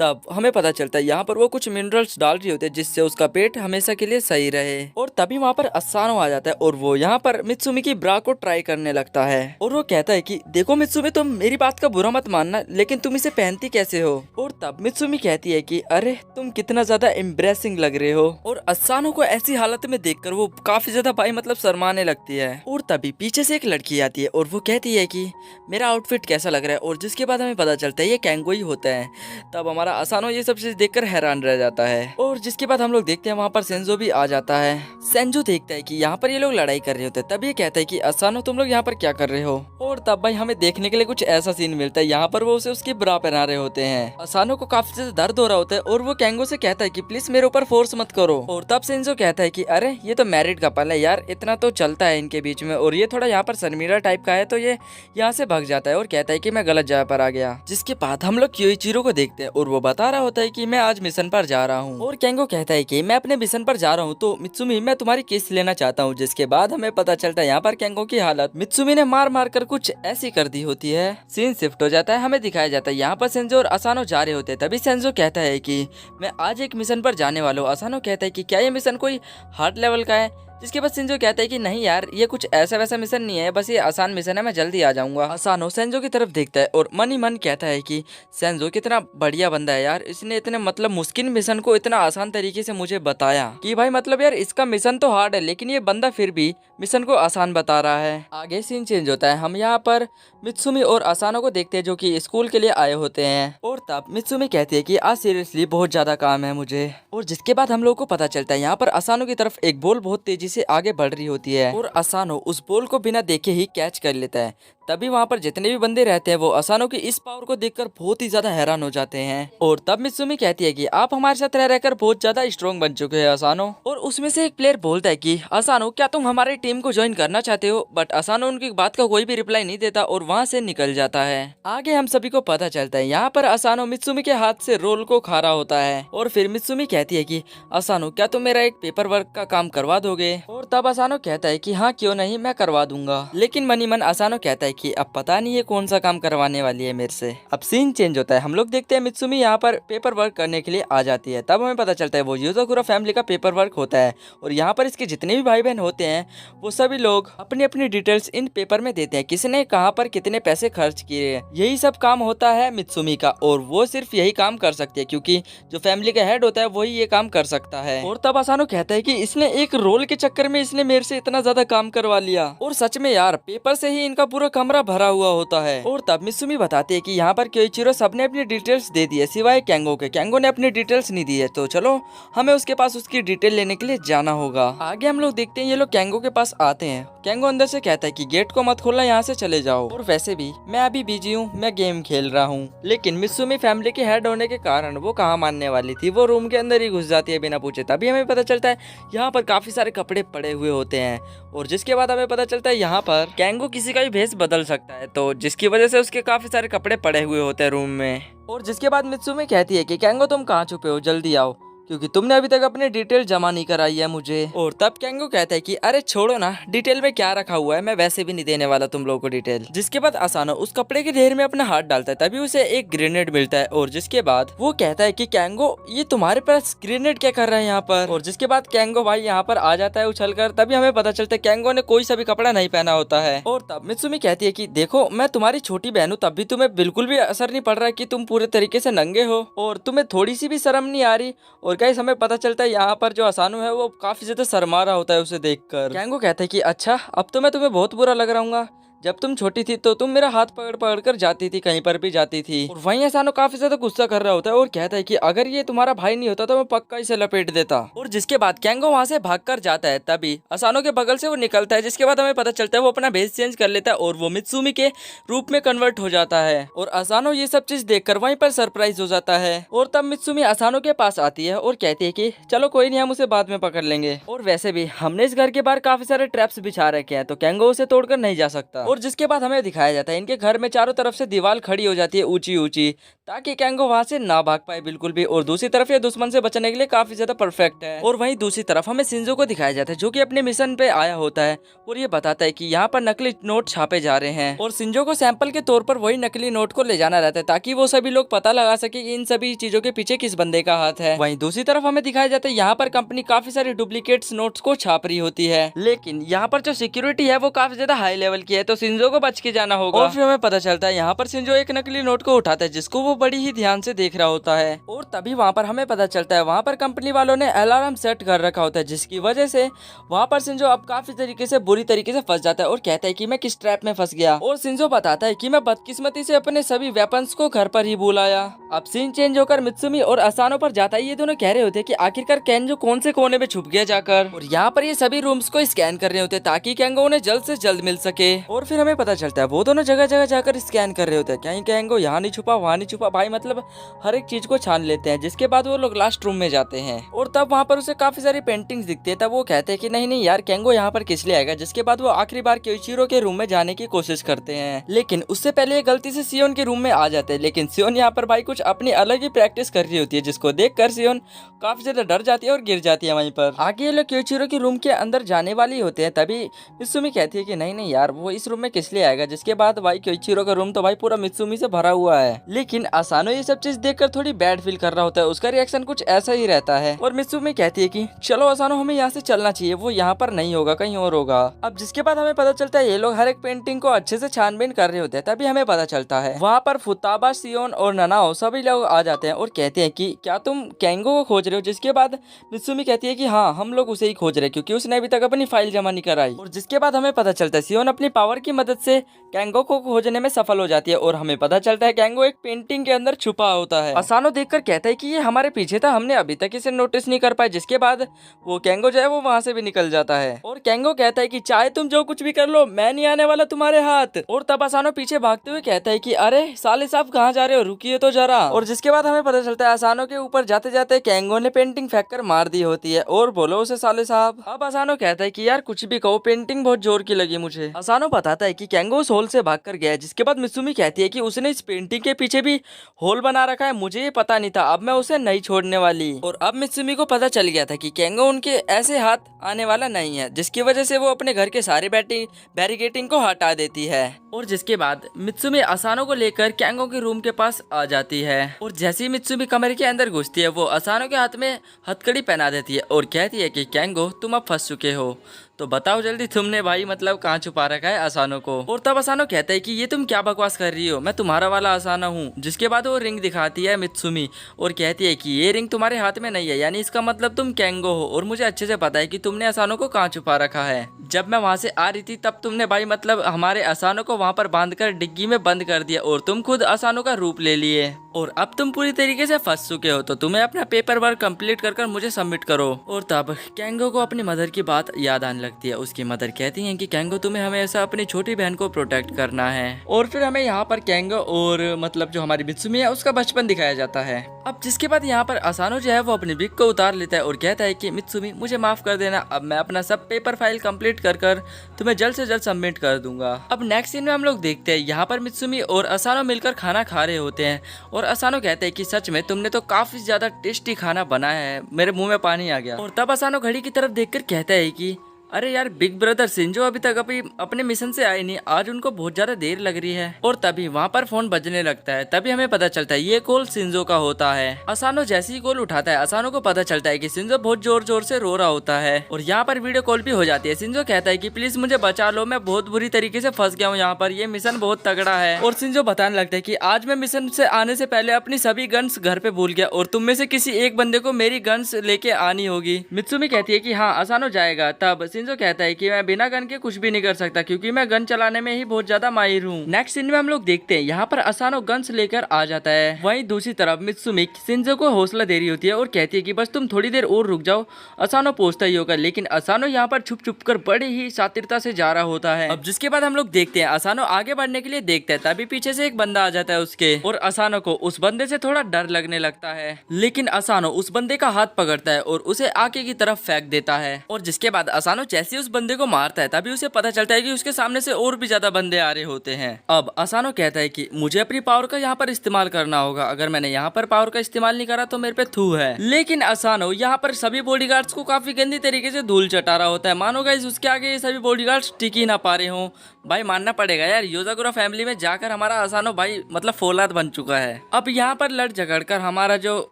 तब हमें पता चलता है यहाँ पर वो कुछ मिनरल्स डाल रही होती है जिससे उसका पेट हमेशा के लिए सही रहे। और तभी वहाँ पर असानो आ जाता है और वो यहाँ पर मित्सुमी की ब्रा को ट्राई करने लगता है और वो कहता है कि देखो मित्सुमी, तुम मेरी बात का बुरा मत मानना, लेकिन तुम इसे पहनती कैसे हो? और तब मित्सुमी कहती है कि अरे तुम कितना ज्यादा एम्ब्रेसिंग लग रहे हो। और असानो को ऐसी हालत में देखकर वो काफी ज्यादा भाई मतलब शर्माने लगती है। और तभी पीछे से एक लड़की आती है और वो कहती है कि मेरा आउटफिट कैसा लग रहा है, और जिसके बाद हमें पता चलता है ये केंगो ही होता है। तब हमारा असानो ये सब चीज देखकर हैरान रह जाता है। और जिसके बाद हम लोग देखते हैं वहाँ पर सेंजो भी आ जाता है। सेंजो देखता है कि यहाँ पर ये लोग लड़ाई कर रहे होते हैं। तब ये कहता है कि असानो तुम लोग यहाँ पर क्या कर रहे हो? और तब भाई हमें देखने के लिए कुछ ऐसा सीन मिलता है, यहाँ पर वो उसे उसकी ब्रा पहना रहे होते हैं। असानो को काफी ज्यादा दर्द हो रहा होता है और वो केंगो से कहता है कि प्लीज मेरे ऊपर फोर्स मत करो। और तब सेंजो कहता है कि अरे ये तो मैरिड कपल है यार, इतना तो चलता है इनके बीच में, और ये थोड़ा यहाँ पर शर्मीला टाइप का है तो ये यहाँ से भाग जाता है और कहता है कि मैं गलत जगह पर आ गया। जिसके बाद हम लोग क्योइचिरो को देखते हैं और वो बता रहा होता है कि मैं आज मिशन पर जा रहा हूँ। और केंगो कहता है कि मैं अपने मिशन पर जा रहा हूँ तो मित्सुमी मैं तुम्हारी केस लेना चाहता हूँ। जिसके बाद हमें पता चलता है यहाँ पर केंगो की हालत मित्सुमी ने मार मार कर कुछ ऐसी कर दी होती है। सीन शिफ्ट हो जाता है, हमें दिखाया जाता है यहाँ पर सेंजो और असानो जा रहे होते हैं। तभी सेंजो कहता है कि मैं आज एक मिशन पर जाने वाला हूँ। असानो कहता है कि क्या ये मिशन कोई हार्ड लेवल का है? जिसके बाद सेंजो कहता है कि नहीं यार ये कुछ ऐसा वैसा मिशन नहीं है, बस ये आसान मिशन है, मैं जल्दी आ जाऊंगा। असानो सेंजो की तरफ देखता है और मन ही मन कहता है कि सेंजो कितना बढ़िया बंदा है यार, इसने इतने मतलब मुश्किल मिशन को इतना आसान तरीके से मुझे बताया कि भाई मतलब यार इसका मिशन तो हार्ड है लेकिन ये बंदा फिर भी मिशन को आसान बता रहा है। आगे सीन चेंज होता है, हम यहाँ पर मित्सुमी और असानो को देखते हैं जो कि स्कूल के लिए आए होते हैं। और तब मित्सुमी कहती है कि आज सीरियसली बहुत ज्यादा काम है मुझे। और जिसके बाद हम लोग को पता चलता है यहाँ पर असानो की तरफ एक बॉल बहुत तेजी से आगे बढ़ रही होती है और असानो उस बॉल को बिना देखे ही कैच कर लेता है। तभी वहाँ पर जितने भी बंदे रहते हैं वो असानो की इस पावर को देखकर बहुत ही ज्यादा हैरान हो जाते हैं। और तब मित्सुमी कहती है कि आप हमारे साथ रह रहकर बहुत ज्यादा स्ट्रॉन्ग बन चुके हैं असानो। और उसमें से एक प्लेयर बोलता है कि असानो क्या तुम हमारी टीम को ज्वाइन करना चाहते हो? बट असानो उनकी बात का कोई भी रिप्लाई नहीं देता और वहाँ से निकल जाता है। आगे हम सभी को पता चलता है यहाँ पर असानो मित्सुमी के हाथ से रोल को खा रहा होता है। और फिर मित्सुमी कहती है कि असानो क्या तुम मेरा एक पेपर वर्क का काम करवा दोगे? और तब असानो कहता है कि हाँ क्यों नहीं, मैं करवा दूंगा। लेकिन मनी मन असानो कहता है कि अब पता नहीं ये कौन सा काम करवाने वाली है मेरे से। अब सीन चेंज होता है, हम लोग देखते हैं मित्सुमी यहाँ पर पेपर वर्क करने के लिए आ जाती है। तब हमें पता चलता है वो युज़ाकुरा फैमिली का पेपर वर्क होता है और यहाँ पर इसके जितने भी भाई बहन होते हैं वो सभी लोग अपनी अपनी डिटेल्स इन पेपर में देते हैं, किसने कहाँ पर कितने पैसे खर्च किए। यही सब काम होता है मित्सुमी का और वो सिर्फ यही काम कर सकती है क्योंकि जो फैमिली का हेड होता है वही ये काम कर सकता है। और तब असानो कहता है कि इसने एक रोल के चक्कर में इसने मेरे से इतना ज्यादा काम करवा लिया। और सच में यार पेपर से ही इनका पूरा कमरा भरा हुआ होता है। और तब मित्सुमी बताती है कि यहाँ पर कोइचिरो सबने अपनी डिटेल्स दे दी है सिवाय कैंगो के। कैंगो ने अपनी डिटेल्स नहीं दी है, तो चलो हमें उसके पास उसकी डिटेल लेने के लिए जाना होगा। आगे हम लोग देखते हैं ये लोग कैंगो के पास आते हैं। कैंगो अंदर से कहता है कि गेट को मत खोलना, यहाँ से चले जाओ। और वैसे भी मैं अभी बिजी हूँ, मैं गेम खेल रहा हूँ। लेकिन मित्सुमी फैमिली के हेड होने के कारण वो कहाँ मानने वाली थी, वो रूम के अंदर ही घुस जाती है बिना पूछे। तभी हमें पता चलता है यहाँ पर काफी सारे कपड़े पड़े हुए होते हैं और जिसके बाद हमें पता चलता है यहाँ पर कैंगो किसी का भी भेष बदल सकता है, तो जिसकी वजह से उसके काफी सारे कपड़े पड़े हुए होते हैं रूम में। और जिसके बाद मित्सुमी कहती है कि कैंगो तुम कहाँ छुपे हो, जल्दी आओ क्योंकि तुमने अभी तक अपनी डिटेल जमा नहीं कराई है मुझे। और तब कैंगो कहता है कि अरे छोड़ो ना, डिटेल में क्या रखा हुआ है, मैं वैसे भी नहीं देने वाला तुम लोगों को डिटेल। जिसके बाद असानो उस कपड़े के ढेर में अपना हाथ डालता है, तभी उसे एक ग्रेनेड मिलता है और जिसके बाद वो कहता है कि कैंगो ये तुम्हारे पास ग्रेनेड क्या कर रहा है यहाँ पर। और जिसके बाद कैंगो भाई यहाँ पर आ जाता है उछल कर। तभी हमें पता चलता है कैंगो ने कोई सा भी कपड़ा नहीं पहना होता है। और तब मित्सुमी कहती है कि देखो मैं तुम्हारी छोटी बहन हूँ, तब भी तुम्हें बिल्कुल भी असर नहीं पड़ रहा है कि तुम पूरे तरीके से नंगे हो और तुम्हें थोड़ी सी भी शर्म नहीं आ रही। और गाइस हमें पता चलता है यहाँ पर जो असानो है वो काफी ज्यादा शर्मा रहा होता है उसे देखकर। कैंगो कहता है कि अच्छा अब तो मैं तुम्हें बहुत बुरा लग रहा हूँ, जब तुम छोटी थी तो तुम मेरा हाथ पकड़ पकड़ कर जाती थी, कहीं पर भी जाती थी। और वहीं असानो काफी ज्यादा गुस्सा कर रहा होता है और कहता है कि अगर ये तुम्हारा भाई नहीं होता तो मैं पक्का इसे लपेट देता। और जिसके बाद कैंगो वहां से भाग कर जाता है। तभी असानो के बगल से वो निकलता है, जिसके बाद हमें पता चलता है वो अपना भेष चेंज कर लेता है और वो मित्सुमी के रूप में कन्वर्ट हो जाता है। और असानो ये सब चीज देखकर वहीं पर सरप्राइज हो जाता है। और तब मित्सुमी असानो के पास आती है और कहती है कि चलो कोई नहीं, हम उसे बाद में पकड़ लेंगे। और वैसे भी हमने इस घर के बाहर काफी सारे ट्रैप्स बिछा रखे हैं, तो कैंगो उसे तोड़कर नहीं जा सकता। और जिसके बाद हमें दिखाया जाता है इनके घर में चारों तरफ से दीवार खड़ी हो जाती है ऊंची ऊंची, ताकि कैंगो वहां से ना भाग पाए बिल्कुल भी। और दूसरी तरफ ये दुश्मन से बचने के लिए काफी ज्यादा परफेक्ट है। और वहीं दूसरी तरफ हमें शिंजो को दिखाया जाता है जो कि अपने मिशन पे आया होता है और ये बताता है कि यहाँ पर नकली नोट छापे जा रहे हैं और शिंजो को सैंपल के तौर पर वही नकली नोट को ले जाना रहता है ताकि वो सभी लोग पता लगा सके कि इन सभी चीजों के पीछे किस बंदे का हाथ है। वहीं दूसरी तरफ हमें दिखाया जाता है यहाँ पर कंपनी काफी सारी डुप्लीकेट्स नोट्स को छाप रही होती है, लेकिन यहाँ पर जो सिक्योरिटी है वो काफी ज्यादा हाई लेवल की है, तो शिंजो को बच के जाना होगा। और फिर हमें पता चलता है यहाँ पर शिंजो एक नकली नोट को उठाता है जिसको वो बड़ी ही ध्यान से देख रहा होता है। और तभी वहाँ पर हमें पता चलता है वहाँ पर कंपनी वालों ने अलार्म सेट कर रखा होता है, जिसकी वजह से वहाँ पर शिंजो अब काफी तरीके से बुरी तरीके से फंस जाता है और कहता है कि मैं किस ट्रैप में फंस गया। और शिंजो बताता है कि मैं बदकिस्मती से अपने सभी वेपन्स को घर पर ही भूल आया। अब सीन चेंज होकर मित्सुमी और असानो पर जाता है। ये दोनों कह रहे होते हैं कि आखिरकार कैंजो कौन से कोने में छुप गया जाकर, और यहाँ पर ये सभी रूम्स को स्कैन कर रहे होते हैं ताकि कैंगो उन्हें जल्द से जल्द मिल सके। और फिर हमें पता चलता है वो दोनों जगह जगह जाकर स्कैन कर रहे होते हैं, कहीं कैंगो यहाँ नहीं छुपा वहाँ नहीं छुपा, भाई मतलब हर एक चीज को छान लेते हैं। जिसके बाद वो लोग लास्ट रूम में जाते हैं और तब वहाँ पर उसे काफी सारी पेंटिंग्स दिखती है। तब वो कहते हैं कि नहीं नहीं यार कैंगो यहाँ पर किस लिए आएगा। जिसके बाद वो आखिरी बार कोइचिरो के रूम में जाने की कोशिश करते हैं, लेकिन उससे पहले ये गलती से सियोन के रूम में आ जाते हैं। लेकिन सियोन यहाँ पर भाई कुछ अपनी अलग ही प्रैक्टिस कर रही होती है, जिसको देखकर सियोन काफी ज्यादा डर जाती है और गिर जाती है वहीं पर। आगे ये लोग कोइचिरो के रूम के अंदर जाने वाली होते हैं, तभी मित्सुमी कहती है कि नहीं नहीं यार वो इस रूम में किस लिए आएगा। जिसके बाद भाई कोइचिरो का रूम तो भाई पूरा मित्सुमी से भरा हुआ है, लेकिन असानो ये सब चीज देखकर थोड़ी बैड फील कर रहा होता है। उसका रिएक्शन कुछ ऐसा ही रहता है और मित्सुमी कहती है कि चलो असानो हमें यहाँ से चलना चाहिए, वो यहाँ पर नहीं होगा कहीं और होगा। अब जिसके बाद हमें पता चलता है ये लोग हर एक पेंटिंग को अच्छे से छानबीन कर रहे होते हैं। तभी हमें पता चलता है वहाँ पर फुताबा, सियोन और ननाओ सभी लोग आ जाते हैं और कहते हैं कि क्या तुम कैंगो को खोज रहे हो। जिसके बाद मित्सुमी कहती है कि हाँ हम लोग उसे ही खोज रहे हैं क्योंकि उसने अभी तक अपनी फाइल जमा नहीं कराई। और जिसके बाद हमें पता चलता है सियोन अपनी पावर की मदद से कैंगो को खोजने में सफल हो जाती है और हमें पता चलता है कैंगो एक पेंटिंग के अंदर छुपा होता है। असानो देखकर कहता है कि ये हमारे पीछे था, हमने अभी तक इसे नोटिस नहीं कर पाए। जिसके बाद वो कैंगो जो है वो वहाँ से भी निकल जाता है और कैंगो कहता है कि चाहे तुम जो कुछ भी कर लो मैं नहीं आने वाला तुम्हारे हाथ। और तब असानो पीछे भागते हुए कहता है कि अरे साले साहब कहाँ जा रहे हो, रुकिए तो जरा। और जिसके बाद हमें पता चलता है असानो के ऊपर जाते जाते कैंगो ने पेंटिंग फेंक कर मार दी होती है और बोलो उसे साले साहब। अब असानो कहता है कि यार कुछ भी कहो पेंटिंग बहुत जोर की लगी मुझे। असानो बताता है कि कैंगो उस होल से भाग कर गया है। जिसके बाद मित्सुमी कहती है कि उसने इस पेंटिंग के पीछे भी होल बना रखा है, मुझे ये पता नहीं था। अब मैं उसे नहीं छोड़ने वाली। और अब मित्सुमी को पता चल गया था कि केंगो उनके ऐसे हाथ आने वाला नहीं है, जिसकी वजह से वो अपने घर के सारे बैरिकेटिंग को हटा देती है। और जिसके बाद मित्सुमी असानो को लेकर केंगो के रूम के पास आ जाती है। और जैसे ही मित्सुमी कमरे के अंदर घुसती है, वो असानो के हाथ में हथकड़ी पहना देती है और कहती है कि केंगो तुम अब फंस चुके हो, तो बताओ जल्दी तुमने भाई मतलब कहाँ छुपा रखा है असानो को। और तब असानो कहता है कि ये तुम क्या बकवास कर रही हो, मैं तुम्हारा वाला असानो हूँ। जिसके बाद वो रिंग दिखाती है मित्सुमी और कहती है कि ये रिंग तुम्हारे हाथ में नहीं है, यानी इसका मतलब तुम केंगो हो। और मुझे अच्छे से पता है कि तुमने असानो को कहाँ छुपा रखा है। जब मैं वहाँ से आ रही थी तब तुमने भाई मतलब हमारे असानो को वहाँ पर बांधकर डिग्गी में बंद कर दिया और तुम खुद असानो का रूप ले लिए। और अब तुम पूरी तरीके से फंस चुके हो, तो तुम्हें अपना पेपर वर्क कंप्लीट कर मुझे सबमिट करो। और तब केंगो को अपनी मदर की बात याद आने लगती है। उसकी मदर कहती है कि केंगो तुम्हें हमेशा अपनी छोटी बहन को प्रोटेक्ट करना है। और फिर हमें यहाँ पर केंगो और मतलब जो हमारी मित्सुमी है उसका बचपन दिखाया जाता है। अब जिसके बाद यहाँ पर असानो जो है वो अपनी विग को उतार लेता है और कहता है कि मित्सुमी मुझे माफ कर देना, अब मैं अपना सब पेपर फाइल कंप्लीट कर तुम्हें जल्द से जल्द सबमिट कर दूंगा। अब नेक्स्ट सीन में हम लोग देखते हैं यहाँ पर मित्सुमी और असानो मिलकर खाना खा रहे होते हैं। और असानो कहते हैं कि सच में तुमने तो काफी ज्यादा टेस्टी खाना बनाया है, मेरे मुंह में पानी आ गया। और तब असानो घड़ी की तरफ देखकर कहता है कि अरे यार बिग ब्रदर शिंजो अभी तक अपने मिशन से आए नहीं, आज उनको बहुत ज्यादा देर लग रही है। और तभी वहाँ पर फोन बजने लगता है। तभी हमें पता चलता है ये कॉल शिंजो का होता है। असानो जैसे ही कॉल उठाता है, असानो को पता चलता है कि शिंजो बहुत जोर जोर से रो रहा होता है। और यहाँ पर वीडियो कॉल भी हो जाती है। शिंजो कहता है कि प्लीज मुझे बचा लो, मैं बहुत बुरी तरीके से फंस गया हूँ यहाँ पर, ये मिशन बहुत तगड़ा है। और शिंजो बताने लगता है कि आज मैं मिशन से आने से पहले अपनी सभी गन्स घर पे भूल गया और तुम में से किसी एक बंदे को मेरी गन्स लेके आनी होगी। मित्सुमी कहती है कि हाँ असानो जाएगा। तब शिंजो कहता है कि मैं बिना गन के कुछ भी नहीं कर सकता, क्योंकि मैं गन चलाने में ही बहुत ज्यादा माहिर हूँ। नेक्स्ट सीन में हम लोग देखते हैं यहाँ पर असानो गन्स लेकर आ जाता है। वहीं दूसरी तरफ मित्सुमी शिंजो को हौसला दे रही होती है और कहती है कि बस तुम थोड़ी देर और रुक जाओ, असानो पहुंचता ही होगा। लेकिन असानो यहाँ पर छुप छुप कर बड़ी ही शातिरता से जा रहा होता है। अब जिसके बाद हम लोग देखते हैं असानो आगे बढ़ने के लिए देखता है, तभी पीछे से एक बंदा आ जाता है उसके। और असानो को उस बंदे से थोड़ा डर लगने लगता है। लेकिन असानो उस बंदे का हाथ पकड़ता है और उसे आगे की तरफ फेंक देता है। और जिसके बाद असानो जैसे उस बंदे को मारता है, तभी उसे पता चलता है कि उसके सामने से और भी ज्यादा बंदे आ रहे होते हैं। अब असानो कहता है कि मुझे अपनी पावर का यहाँ पर इस्तेमाल करना होगा, अगर मैंने यहाँ पर पावर का इस्तेमाल नहीं करा तो मेरे पे थू है। लेकिन असानो यहाँ पर सभी बॉडीगार्ड्स को काफी गंदी तरीके से धूल चटा रहा होता है। मानो गाइस उसके आगे ये सभी बॉडीगार्ड्स टिक ही ना पा रहे हो। भाई मानना पड़ेगा यार, योजाकुरा फैमिली में जाकर हमारा असानो भाई मतलब फौलाद बन चुका है। अब यहाँ पर लड़ झगड़ कर हमारा जो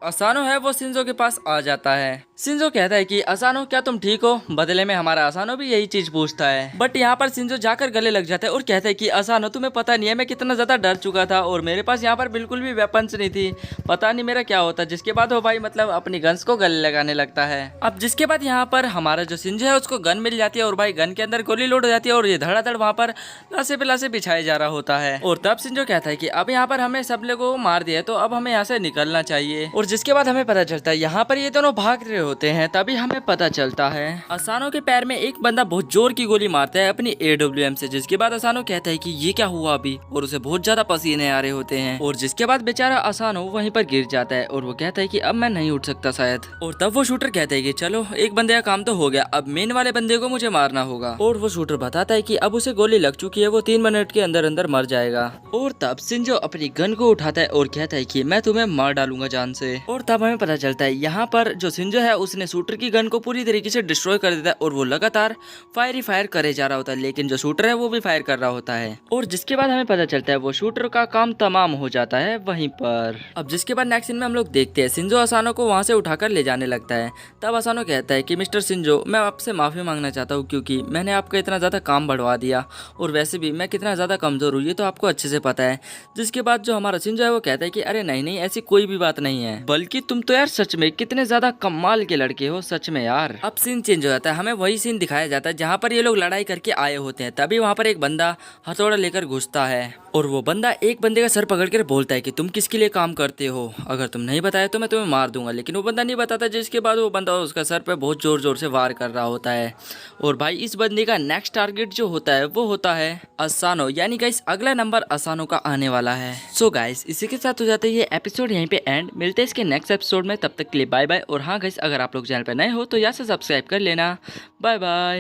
असानो है वो शिंजो के पास आ जाता है। शिंजो कहता है कि असानो क्या तुम ठीक हो? बदले में हमारा असानो भी यही चीज पूछता है। बट यहाँ पर शिंजो जाकर गले लग जाता है और कहता है कि असानो तुम्हें पता नहीं है मैं कितना ज्यादा डर चुका था और मेरे पास यहाँ पर बिल्कुल भी वेपन्स नहीं थी, पता नहीं मेरा क्या होता। जिसके बाद वो भाई मतलब अपनी गन्स को गले लगाने लगता है। अब जिसके बाद यहाँ पर हमारा जो शिंजो है उसको गन मिल जाती है और भाई गन के अंदर गोली लोड हो जाती है और ये धड़ाधड़ वहाँ पर लाशे पे लाशे बिछाए जा रहा होता है। और तब शिंजो कहता है कि अब यहाँ पर हमें सब लोगों को मार दिया तो अब हमें यहाँ से निकलना चाहिए। और जिसके बाद हमें पता चलता है यहाँ पर ये दोनों भाग रहे होते हैं। तभी हमें पता चलता है असानो के पैर में एक बंदा बहुत जोर की गोली मारता है अपनी AWM से। जिसके बाद असानो कहता है कि ये क्या हुआ अभी, और उसे बहुत ज्यादा पसीने आ रहे होते हैं। और जिसके बाद बेचारा असानो वहीं पर गिर जाता है और वो कहता है कि अब मैं नहीं उठ सकता शायद। और तब वो शूटर कहता है कि चलो एक बंदे का काम तो हो गया, अब मेन वाले बंदे को मुझे मारना होगा। और वो शूटर बताता है कि अब उसे गोली लग चुकी है, वो 3 मिनट के अंदर अंदर मर जाएगा। और तब शिंजो अपनी गन को उठाता है और कहता है कि मैं तुम्हें मार डालूंगा जान से। और तब हमें पता चलता है यहाँ पर जो शिंजो है उसने शूटर की गन को पूरी तरीके से डिस्ट्रॉय कर देता है और वो लगातार फायर ही फायर करे जा रहा होता है। लेकिन जो शूटर है वो भी फायर कर रहा होता है। और जिसके बाद हमें पता चलता है वो शूटर का काम तमाम हो जाता है वहीं पर। अब जिसके बाद नेक्स्ट सीन में हम लोग देखते हैं शिंजो असानो को वहां से उठाकर ले जाने लगता है। तब असानो कहता है कि मिस्टर शिंजो मैं आपसे माफी मांगना चाहता हूँ, क्योंकि मैंने आपका इतना ज्यादा काम बढ़वा दिया और वैसे भी मैं कितना ज्यादा कमजोर हूँ ये तो आपको अच्छे से पता है। जिसके बाद जो हमारा शिंजो है वो कहता है कि अरे नहीं नहीं ऐसी कोई भी बात नहीं है, बल्कि तुम तो यार सच में कितने ज्यादा कमाल के लड़के हो सच में यार। अब सीन चेंज हो जाता है, हमें वही सीन दिखाया जाता है जहाँ पर ये लोग लड़ाई करके आए होते हैं। तभी वहाँ पर एक बंदा हथौड़ा लेकर घुसता है और वो बंदा एक बंदे का सर पकड़कर बोलता है कि तुम किसके लिए काम करते हो, अगर तुम नहीं बताया तो मैं तुम्हें मार दूंगा। लेकिन वो बंदा नहीं बताता, जिसके बाद वो बंदा उसका सर पे बहुत जोर जोर से वार कर रहा होता है। और भाई इस बंदे का नेक्स्ट टारगेट जो होता है वो होता है असानो, यानी गाइस अगला नंबर असानो का आने वाला है। सो गाइस इसी के साथ हो जाता है ये एपिसोड यहीं पे एंड। मिलते हैं इसके नेक्स्ट एपिसोड में, तब तक के लिए बाय बाय। और हाँ गाइस अगर आप लोग चैनल पर नए हो तो यहाँ से सब्सक्राइब कर लेना। Bye bye.